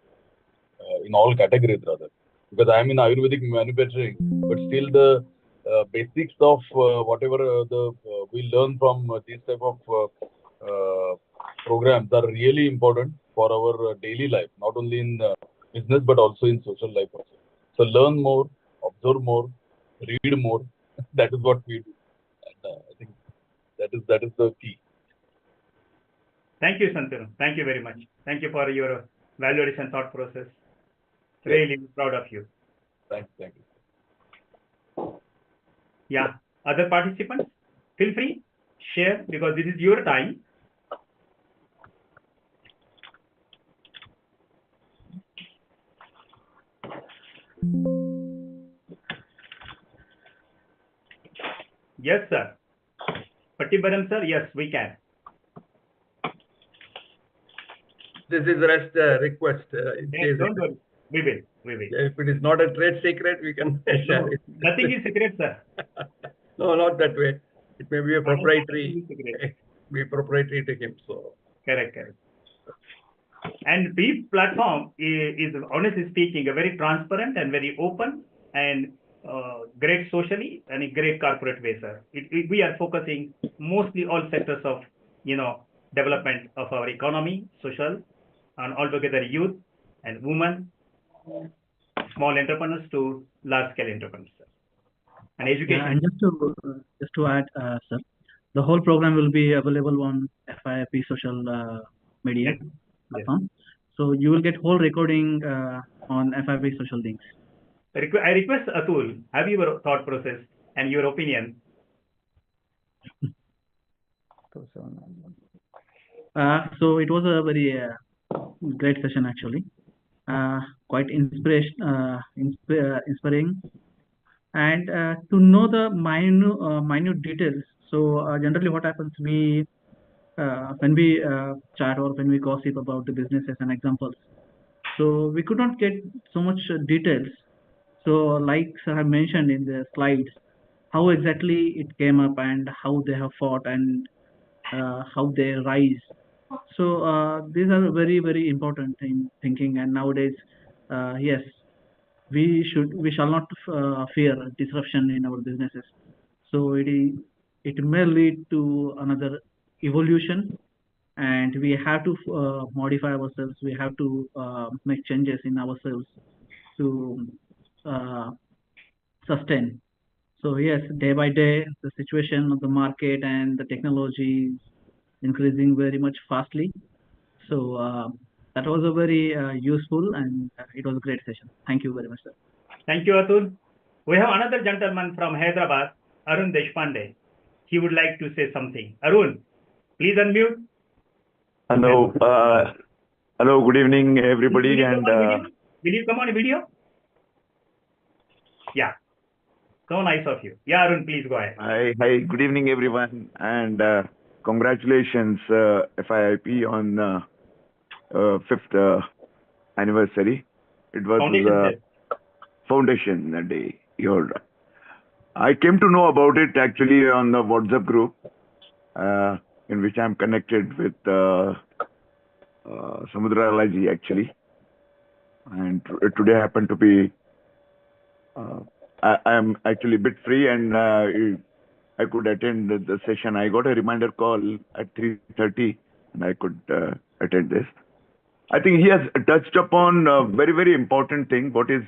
H: in all categories rather. Because I am in Ayurvedic manufacturing, but still the basics of whatever we learn from these type of programs are really important for our daily life, not only in business but also in social life also. So learn more, observe more, read more. That is what we do, and I think that is the key.
D: Thank you, Shantanu. Thank you very much. Thank you for your value addition thought process. Really proud of you.
H: Thank you.
D: Yeah. Other participants, feel free, share because this is your time. Yes, sir. Pattibaram, sir. Yes, we can.
G: This is just a request.
D: Yes, don't worry. We will.
G: If it is not a trade secret, we can share it.
D: Nothing is secret, sir.
G: No, not that way. It may be a proprietary. Be proprietary to him. So
D: correct. And FIIP platform is honestly speaking a very transparent and very open and great socially and a great corporate way, sir. We are focusing mostly all sectors of development of our economy, social, and altogether youth and women, small entrepreneurs to large scale entrepreneurs, sir. And education.
C: And just to add, sir, the whole program will be available on FIIP social media platform. Yes. So you will get whole recording on FIIP social links.
D: I request Atul, have your thought process and your opinion.
C: So it was a very great session actually, quite inspiring, and to know the minute details. So generally, what happens when we chat or when we gossip about the businesses and examples, so we could not get so much details. So like sir have mentioned in the slides, how exactly it came up and how they have fought and how they rise. So these are very, very important in thinking. And nowadays, yes, we shall not fear disruption in our businesses. So it may lead to another evolution and we have to modify ourselves. We have to make changes in ourselves to sustain. So yes, day by day, the situation of the market and the technology is increasing very much fastly. So that was a very useful, and it was a great session. Thank you very much, sir.
D: Thank you, Atul. We have another gentleman from Hyderabad, Arun Deshpande. He would like to say something. Arun, please unmute.
I: Hello. Hello. Good evening, everybody.
D: Will you come on video? Yeah. So nice of you. Yeah, Arun, please go ahead.
I: Hi. Good evening, everyone, and congratulations, FIIP, on 5th anniversary. It was Foundation Day. I came to know about it actually on the WhatsApp group, in which I'm connected with Samudrala ji actually, and today I happen to be. I am actually a bit free, and I could attend the session. I got a reminder call at 3:30, and I could attend this. I think he has touched upon a very, very important thing. What is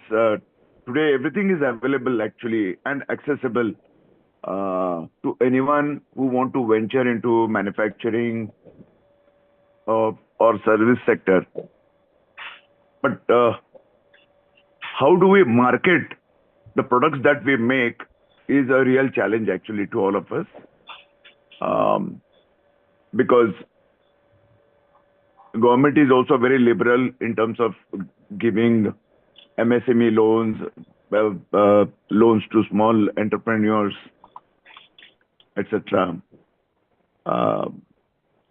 I: today, everything is available actually and accessible to anyone who want to venture into manufacturing or service sector. But how do we market the products that we make is a real challenge actually to all of us, because government is also very liberal in terms of giving MSME loans, loans to small entrepreneurs, etc.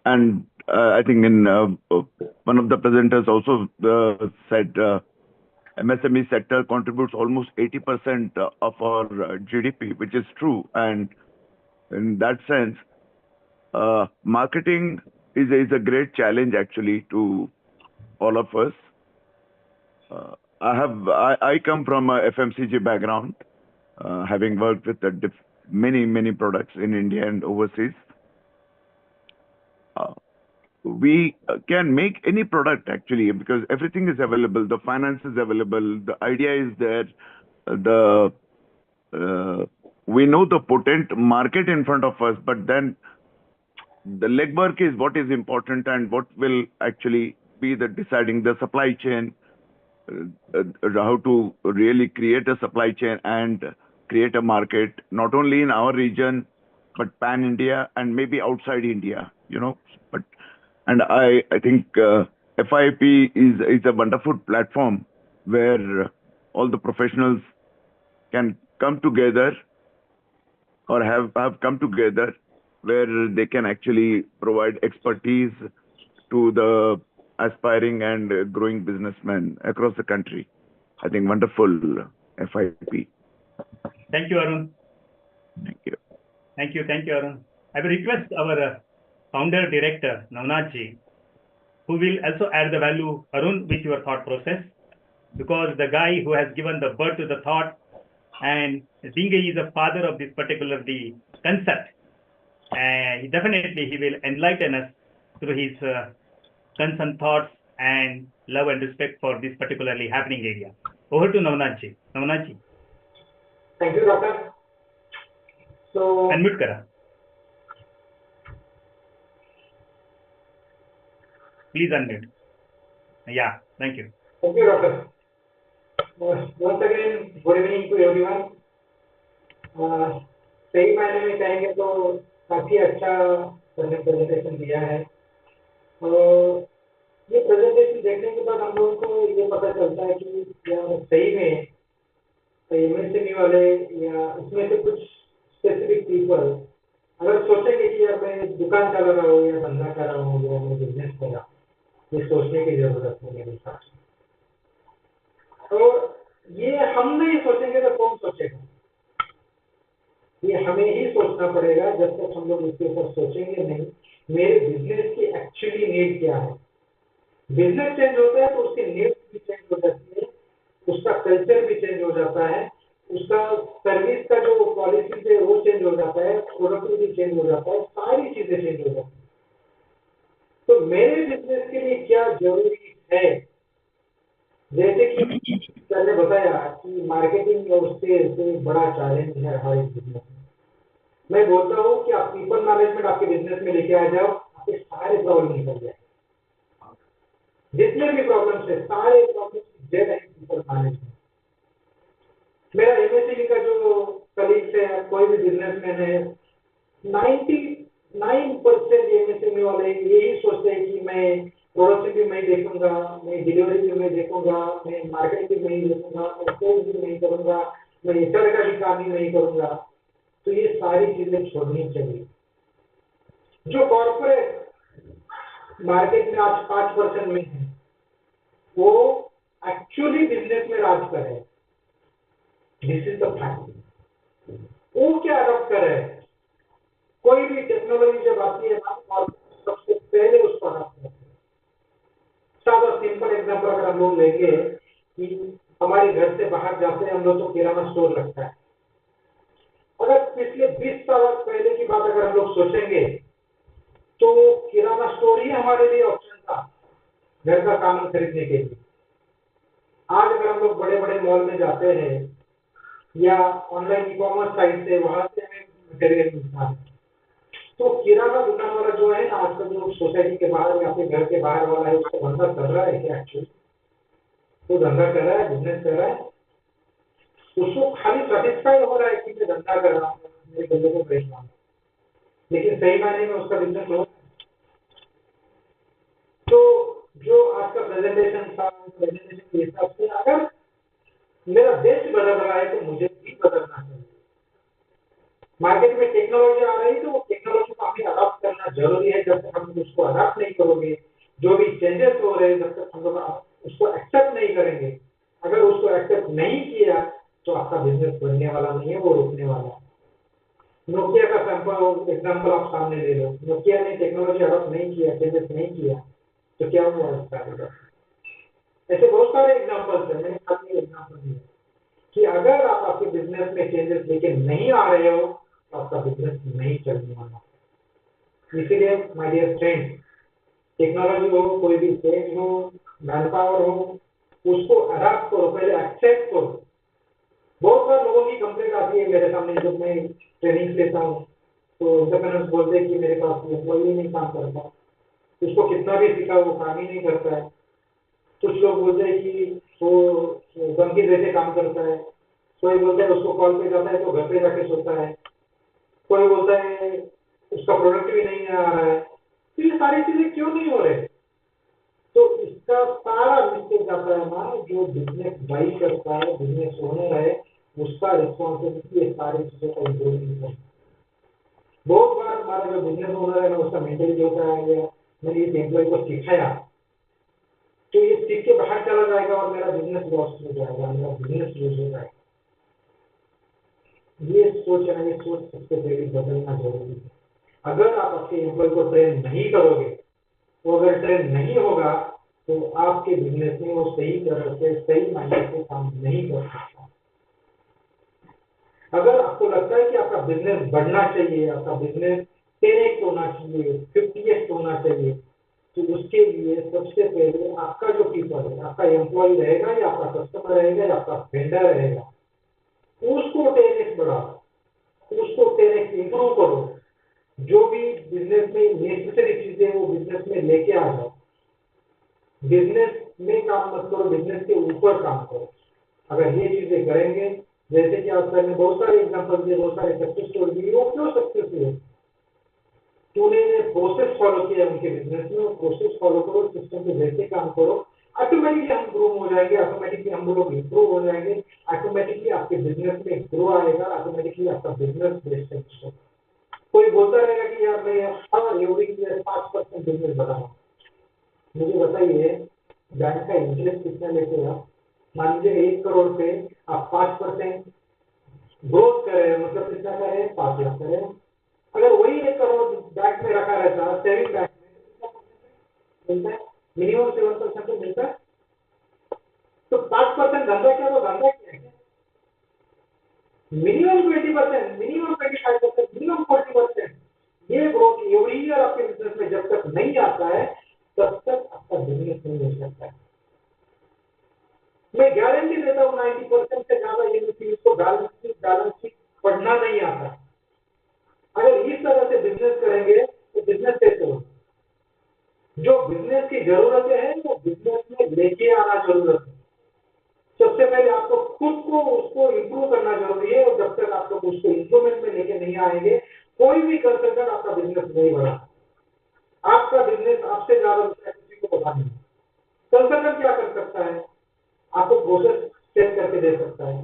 I: And I think in one of the presenters also said MSME sector contributes almost 80% of our GDP, which is true. And in that sense, marketing is a great challenge actually to all of us. I come from a FMCG background, having worked with many products in India and overseas. We can make any product actually, because everything is available. The finance is available. The idea is there. We know the potent market in front of us, but then the legwork is what is important, and what will actually be the deciding the supply chain, how to really create a supply chain and create a market, not only in our region, but pan-India and maybe outside India, And I think FIIP is a wonderful platform where all the professionals can come together, or have come together, where they can actually provide expertise to the aspiring and growing businessmen across the country. I think wonderful FIIP.
D: Thank you, Arun.
I: Thank you.
D: Thank you, Arun. I will request our founder director, NavUrja ji, who will also add the value, Arun, with your thought process, because the guy who has given the birth to the thought, and Dinge is a father of this particular concept. Definitely he will enlighten us through his concerned thoughts and love and respect for this particularly happening area. Over to NavUrja ji. NavUrja ji.
B: Thank you, Doctor. So,
D: unmute kara. Please unmute. Yeah, thank you.
B: Thank you, Doctor. Once again, good evening to everyone. सही मायने में कहेंगे तो काफी अच्छा presentation दिया है, और ये प्रेजेंटेशन देखने के बाद हम लोगों को ये पता चलता है कि सही में एमएसएमई वाले या उसमें से कुछ स्पेसिफिक पीपल अगर सोचेंगे कि यार मैं दुकान चला रहा हूँ या धंधा कर रहा हूँ या मैं बिजनेस कर रहा हूँ, ये सोचने की जरूरत है मेरे हिसाब से। तो ये हम नहीं सोचेंगे तो कौन सोचेगा? ये हमें ही सोचना पड़ेगा। जब तक हम लोग इसके ऊपर सोचेंगे नहीं, मेरे बिजनेस की एक्चुअली नीड क्या है। बिजनेस चेंज होता है तो उसकी नीड भी चेंज हो जाती है, उसका कल्चर भी चेंज हो जाता है, उसका सर्विस का जो पॉलिसी है वो चेंज हो जाता है, प्रोडक्ट भी चेंज हो जाता है, सारी चीजें चेंज हो जाती है। तो मेरे बिजनेस के लिए क्या जरूरी है, जैसे कि सर ने बताया कि मार्केटिंग और उससे बड़ा चैलेंज है हर एक बिजनेस में। मैं बोलता हूँ कि आप पीपल मैनेजमेंट आपके बिजनेस में लेके आ जाओ, आपके सारे प्रॉब्लम निकल जाए। जितने भी प्रॉब्लम्स है सारे प्रॉब्लम जड़ है पीपल मैनेजमेंट। मेरा एमएससी का जो कलीग्स है, कोई भी बिजनेसमैन है, 99% एमएसएमई वाले यही सोचते हैं कि मैं प्रोडक्शन भी मैं देखूंगा, मैं डिलीवरी भी मैं देखूंगा, मैं मार्केटिंग भी मैं देखूंगा, मैं सेल्स भी नहीं करूंगा, मैं एचआर का भी काम ही नहीं करूंगा। तो ये सारी चीजें छोड़नी चाहिए। जो कॉर्पोरेट मार्केट में आज 5% में है, वो एक्चुअली बिजनेस में राज कर है। This is the fact. वो क्या अडॉप्ट कर रहे हैं? कोई भी टेक्नोलॉजी जब आती है ना, और सबसे पहले उसको अडॉप्ट करते हैं। सादा सिंपल एग्जांपल अगर हम लोग लेंगे कि हमारे घर से बाहर जाते हैं हम लोग तो किराना स्टोर लगता है। अगर पिछले 20 साल पहले की बात अगर हम लोग सोचेंगे तो किराना स्टोर ही हमारे लिए ऑप्शन था घर का सामान खरीदने के लिए। आज अगर हम लोग बड़े बड़े मॉल में जाते हैं या ऑनलाइन ई कॉमर्स साइट से, वहां से हमें मटेरियल मिलता है। तो किराना दुकान वाला जो है ना, आजकल जो सोसाइटी के बाहर या फिर घर के बाहर वाला है, उसको धंधा कर रहा है क्या? एक्चुअली वो धंधा कर रहा है, बिजनेस कर रहा है। उसको खाली सेटिस्फाइड हो रहा है कि मैं धंधा कर रहा हूँ, मेरे बंदे को बेच रहा हूँ, लेकिन सही मायने में उसका बिजनेस हो। तो जो आज का प्रेजेंटेशन था, प्रेजेंटेशन के हिसाब से अगर मेरा देश बदल रहा है तो मुझे भी बदलना चाहिए। मार्केट में टेक्नोलॉजी आ रही है तो वो टेक्नोलॉजी को हमें अडॉप्ट करना जरूरी है। जब तक हम उसको अडॉप्ट नहीं करोगे, जो भी चेंजेस हो रहे हैं, जब तक हम लोग उसको एक्सेप्ट नहीं करेंगे, अगर उसको एक्सेप्ट नहीं किया तो आपका बिजनेस बढ़ने वाला नहीं है, वो रुकने वाला है। नोकिया का सैंपल एग्जांपल आप सामने ले लो। नोकिया ने टेक्नोलॉजी अडॉप्ट नहीं किया, चेंजेस नहीं किया, तो क्या हुआ उसका? ऐसे बहुत सारे एग्जांपल्स हैं, मैंने खाली एग्जांपल दिया कि अगर आप आपके बिजनेस में चेंजेस लेके नहीं आ रहे हो तो आपका बिजनेस नहीं चलने वाला। इसीलिए माय डियर फ्रेंड्स, टेक्नोलॉजी हो, कोई भी चेंज हो, मैन पावर हो, उसको अडॉप्ट करो, पहले एक्सेप्ट करो। बहुत सारे लोगों की कंप्लेंट आती है मेरे सामने जब मैं ट्रेनिंग लेता हूँ, तो एंटरप्रेन्योर्स बोलते हैं कि मेरे पास एम्प्लॉई नहीं काम करता, उसको कितना भी सिखा वो काम ही नहीं करता है। कुछ लोग बोलते हैं कि वो धमकी देते काम करता है, कोई बोलता है उसको कॉल पे जाता है तो घर पे जाके सोता है, कोई बोलता है उसका प्रोडक्ट भी नहीं आ रहा है। तो ये सारी चीजें क्यों नहीं हो रहे? तो इसका सारा मिस्टेक जाता है ना, जो बिजनेस बाई करता है, बिजनेस ओनर है, उसका रिस्पॉन्सिबिलिटी ये सारी चीजों का इम्प्रूवमेंट है। बहुत बार हमारा जो बिजनेस ओनर है ना, उसका मेंटलिटी होता है या मैंने इस एम्प्लॉय को सिखाया तो ये सीख के बाहर चला जाएगा और मेरा बिजनेस लॉस हो जाएगा, मेरा बिजनेस लूज हो जाएगा। ये सोच है, ये सोच सबसे पहले बदलना जरूरी है। अगर आप अपने एम्प्लॉय को ट्रेन नहीं करोगे, वो अगर ट्रेन नहीं होगा तो आपके बिजनेस में वो सही तरह से, सही मायने से काम नहीं कर सकता। अगर आपको लगता है कि आपका बिजनेस बढ़ना चाहिए, आपका बिजनेस 10x होना चाहिए, 50x होना चाहिए, तो उसके लिए सबसे पहले आपका जो पीपल है, आपका एम्प्लॉय रहेगा या आपका कस्टमर रहेगा या आपका वेंडर रहेगा, उसको 10x बढ़ाओ, उसको 10x इंप्रूव करो। जो भी बिजनेस में नेसेसरी चीजें वो बिजनेस में लेके आ जाओ। बिजनेस में काम मत करो, बिजनेस के ऊपर काम करो। अगर ये चीजें करेंगे, जैसे कि आज मैंने बहुत सारे एग्जांपल दिए, बहुत सारे सक्सेस स्टोरी दी, वो क्यों सक्सेस हुए? तूने प्रोसेस फॉलो किया उनके बिजनेस में, प्रोसेस फॉलो करो, सिस्टम पे जैसे काम करो, ऑटोमेटिकली हम ग्रो हो जाएंगे, ऑटोमेटिकली हम लोग इंप्रूव हो जाएंगे, ऑटोमेटिकली आपके बिजनेस में ग्रो आएगा, ऑटोमेटिकली आपका बिजनेस बेस्ट होगा। कोई बोलता रहेगा कि यार मैं एवरी ईयर 5% बिजनेस बढ़ाऊंगा। मुझे बताइए बैंक का इंटरेस्ट कितना लेते हैं? मान लीजिए 1 करोड़ पे आप 5% ग्रोथ करें, मतलब कितना करें? 5 लाख करें। अगर वही 1 करोड़ बैंक में रखा रहता, सेविंग बैंक में, मिलता है मिनिमम 7% तो मिलता है। तो 5% धंधा क्या? वो धंधा क्या है? Minimum 20%, minimum 25%, minimum 40%। ये ग्रोथ एवरी ईयर आपके बिजनेस में जब तक नहीं आता है तब तक आपका बिजनेस नहीं हो सकता है। मैं गारंटी देता हूँ 90% से ज्यादा यूनिवर्सिटी को बैलेंस शीट पढ़ना नहीं आता। अगर इस तरह से बिजनेस करेंगे तो बिजनेस कैसे होगा? जो बिजनेस की जरूरतें हैं वो बिजनेस में लेके आना जरूरत है। सबसे पहले आपको खुद को उसको इंप्रूव करना जरूरी है, और जब तक आप लोग उसको इंप्रूवमेंट में लेके नहीं आएंगे कोई भी कंसल्टेंट आपका बिजनेस नहीं बढ़ा। आपका बिजनेस आपसे ज्यादा किसी को पता नहीं। कंसल्टेंट क्या कर सकता है? आपको प्रोसेस सेट करके दे सकता है,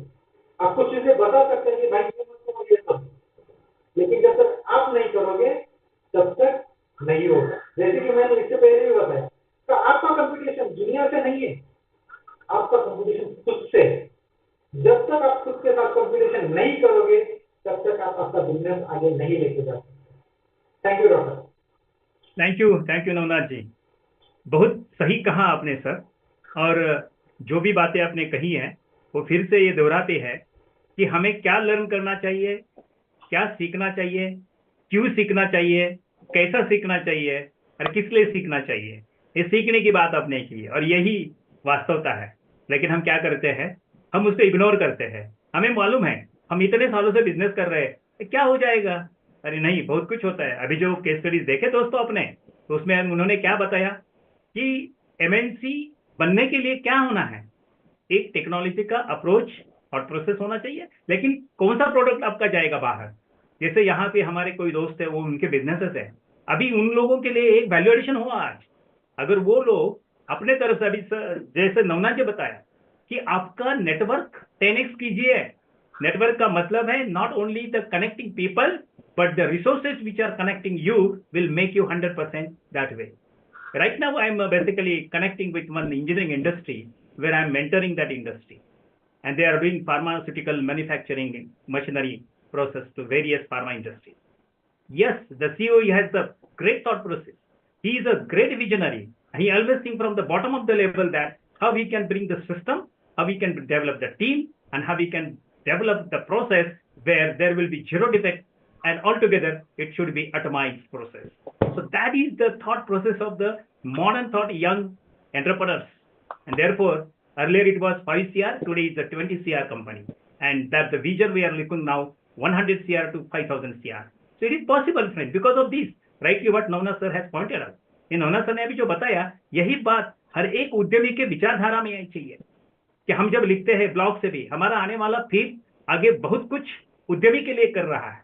B: आपको चीजें बता सकते हैं कि भाई ये सब, लेकिन जब तक आप नहीं करोगे तब तक नहीं होगा। जैसे कि मैंने इससे पहले भी बताया, तो आपका कंपटीशन दुनिया से नहीं है, आपका कंपटीशन खुद से है। जब तक आप खुद के साथ कंपटीशन नहीं करोगे तब तक आप आपका बिजनेस आगे नहीं लेके जा सकते। Thank you doctor.
D: Thank you Navnath ji, बहुत सही कहा आपने सर। और जो भी बातें आपने कही हैं वो फिर से ये दोहराते हैं कि हमें क्या लर्न करना चाहिए, क्या सीखना चाहिए, क्यों सीखना चाहिए, कैसा सीखना चाहिए और किस लिए सीखना चाहिए। ये सीखने की बात आपने की और यही वास्तवता है। लेकिन हम क्या करते हैं, हम उसको इग्नोर करते हैं। हमें मालूम है हम इतने सालों से बिजनेस कर रहे हैं, क्या हो जाएगा, अरे नहीं बहुत कुछ होता है। अभी जो केस स्टडीज देखे दोस्तों अपने, तो उसमें उन्होंने क्या बताया कि एमएनसी बनने के लिए क्या होना है, एक टेक्नोलॉजी का अप्रोच और प्रोसेस होना चाहिए, लेकिन कौन सा प्रोडक्ट आपका जाएगा बाहर। जैसे यहाँ पे हमारे कोई दोस्त है, वो उनके बिजनेसेस है, अभी उन लोगों के लिए एक वैल्यूएशन हुआ आज। अगर वो लोग अपने तरफ से, अभी जैसे नवनाथ जी बताया कि आपका नेटवर्क 10x कीजिए। नेटवर्क का मतलब है not only the connecting people but the resources which are connecting you will make you 100% that way. Right now, I'm basically connecting with one engineering industry where I'm mentoring that industry, and they are doing pharmaceutical manufacturing machinery process to various pharma industries. Yes, the CEO has a great thought process. He is a great visionary. He always thinks from the bottom of the level that how we can bring the system, how we can develop the team, and how we can develop the process where there will be zero defect, and altogether it should be atomized process. So that is the thought process of the modern thought young entrepreneurs. And therefore, earlier it was 5 CR, today it's a 20 CR company. And that the vision we are looking now 100 CR to 5,000 CR. So it is possible, friend, because of this. Rightly what Navnath sir has pointed out. ये Navnath sir ने अभी जो बताया, यही बात हर एक उद्यमी के विचारधारा में आनी चाहिए कि हम जब लिखते हैं ब्लॉग से भी, हमारा आने वाला FIIP आगे बहुत कुछ उद्यमी के लिए कर रहा है।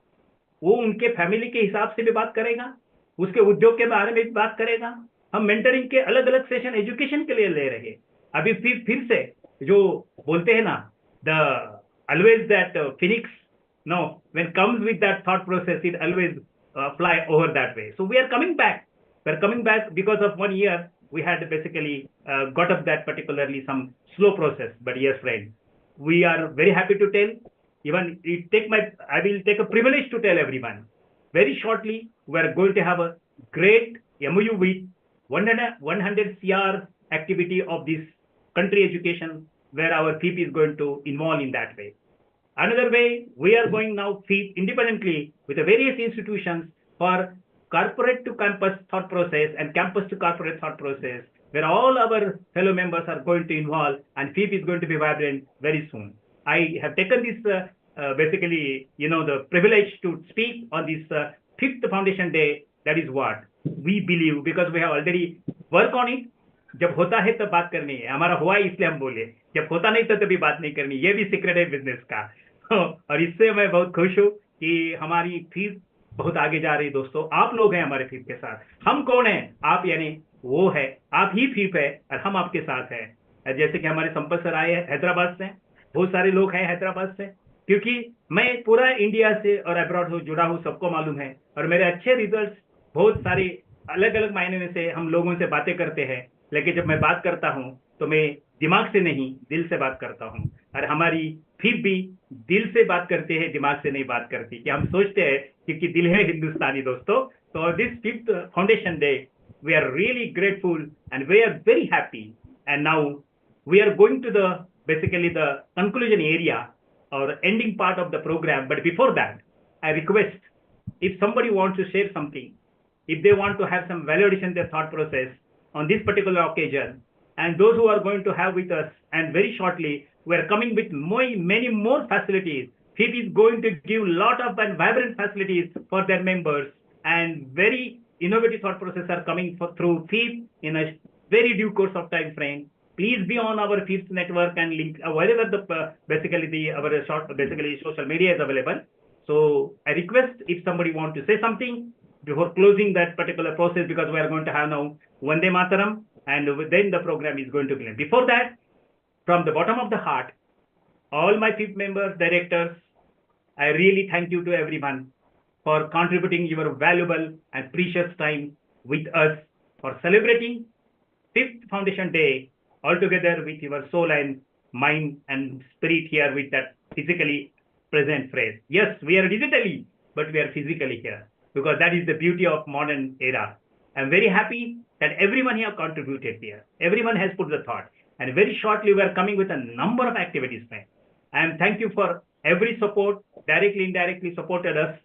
D: वो उनके फैमिली के हिसाब से भी बात करेगा, उसके उद्योग के बारे में भी बात करेगा। हम मेंटरिंग के अलग अलग सेशन एजुकेशन के लिए ले रहे हैं। अभी फिर से जो बोलते हैं ना, the always that phoenix no when comes with that thought process it always fly over that way. So we are coming back because of 1 year we had basically got up that particularly some slow process. But yes friend, we are very happy to tell, even I will take a privilege to tell everyone very shortly we are going to have a great MOU with 100 CR activity of this country education, where our FIIP is going to involve in that way. Another way, we are going now FIIP independently with the various institutions for corporate to campus thought process and campus to corporate thought process, where all our fellow members are going to involve, and FIIP is going to be vibrant very soon. I have taken this basically, the privilege to speak on this 5th Foundation Day. That is what we believe, because we have already worked on it. जब होता है तब बात करनी है, हमारा हुआ इसलिए हम बोले, जब होता नहीं तो तभी बात नहीं करनी। ये भी सीक्रेट है बिजनेस का। और इससे मैं बहुत खुश हूँ कि हमारी FIIP बहुत आगे जा रही है। दोस्तों, आप लोग हैं हमारे FIIP के साथ। हम कौन है? आप यानी वो है, आप ही FIIP है और हम आपके साथ हैं। जैसे कि हमारे संपत सर आए हैं हैदराबाद से, बहुत सारे लोग हैं हैदराबाद से, क्योंकि मैं पूरा इंडिया से और अब्रॉड जुड़ा हूँ, सबको मालूम है। और मेरे अच्छे रिजल्ट बहुत सारे अलग अलग मायने में से हम लोगों से बातें करते हैं, लेकिन जब मैं बात करता हूँ तो मैं दिमाग से नहीं दिल से बात करता हूँ। और हमारी FIIP भी दिल से बात करते हैं, दिमाग से नहीं बात करती, कि हम सोचते हैं क्योंकि दिल है हिंदुस्तानी दोस्तों। तो this 5th Foundation Day we are really grateful and we are very happy, and now we are going to the basically the conclusion area or ending part of the program. But before that, I request if somebody wants to share something, if they want to have some value addition in their thought process on this particular occasion. And those who are going to have with us, and very shortly, we are coming with many more facilities. FIIP is going to give lot of and vibrant facilities for their members, and very innovative thought processes are coming through FIIP in a very due course of time frame. Please be on our FIIP network and link wherever the basically social media is available. So I request if somebody wants to say something before closing that particular process, because we are going to have now Vande Mataram, and then the program is going to begin. Before that, from the bottom of the heart, all my FIIP members, directors, I really thank you to everyone for contributing your valuable and precious time with us for celebrating FIIP Foundation Day all together with your soul and mind and spirit here with that physically present phrase. Yes, we are digitally, but we are physically here, because that is the beauty of modern era. I'm very happy that everyone here contributed here. Everyone has put the thought. And very shortly, we are coming with a number of activities, friends. And thank you for every support, directly, indirectly supported us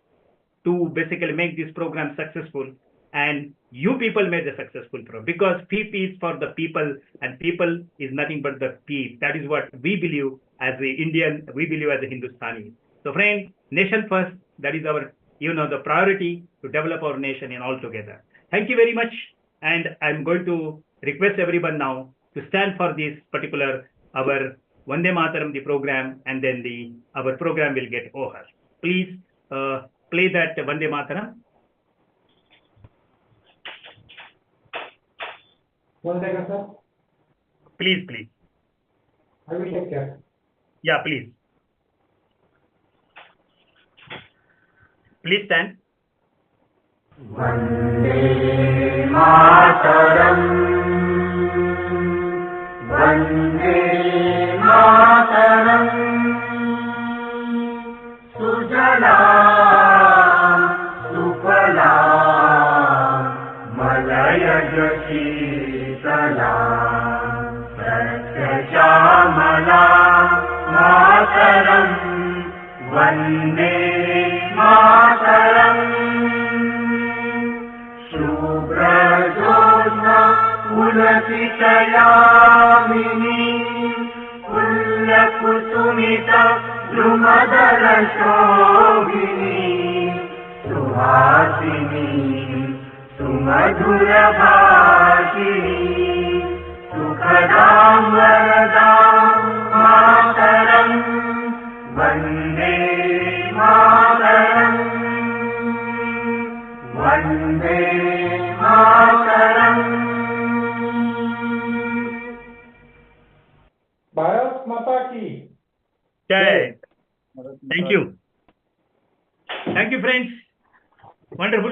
D: to basically make this program successful. And you people made the successful program, because FIIP is for the people, and people is nothing but the PEEP. That is what we believe as the Indian, we believe as a Hindustani. So friends, nation first, that is our, the priority to develop our nation in all together. Thank you very much. And I'm going to request everyone now to stand for this particular, our Vande Mataram, the program, and then our program will get over. Please play that Vande Mataram.
B: 1 second, sir.
D: Please.
B: I will take care.
D: Yeah, please. Please stand.
J: Vande Mataram, Vande Mataram, Sujalam, Sufalam, Malayaj Shitalam, Satyajamalam, Mataram, Vande Mataram. Shubhra-jyotna Pulakitayamini Pullakusumita Drumadala-shobhini Suhasini Sumadhura-bhashini Sukhadam Varadam Mataram Vande Mataram Vande Mataram.
B: Bharat Mata ki
D: Jai. Thank you. Thank you, friends. Wonderful.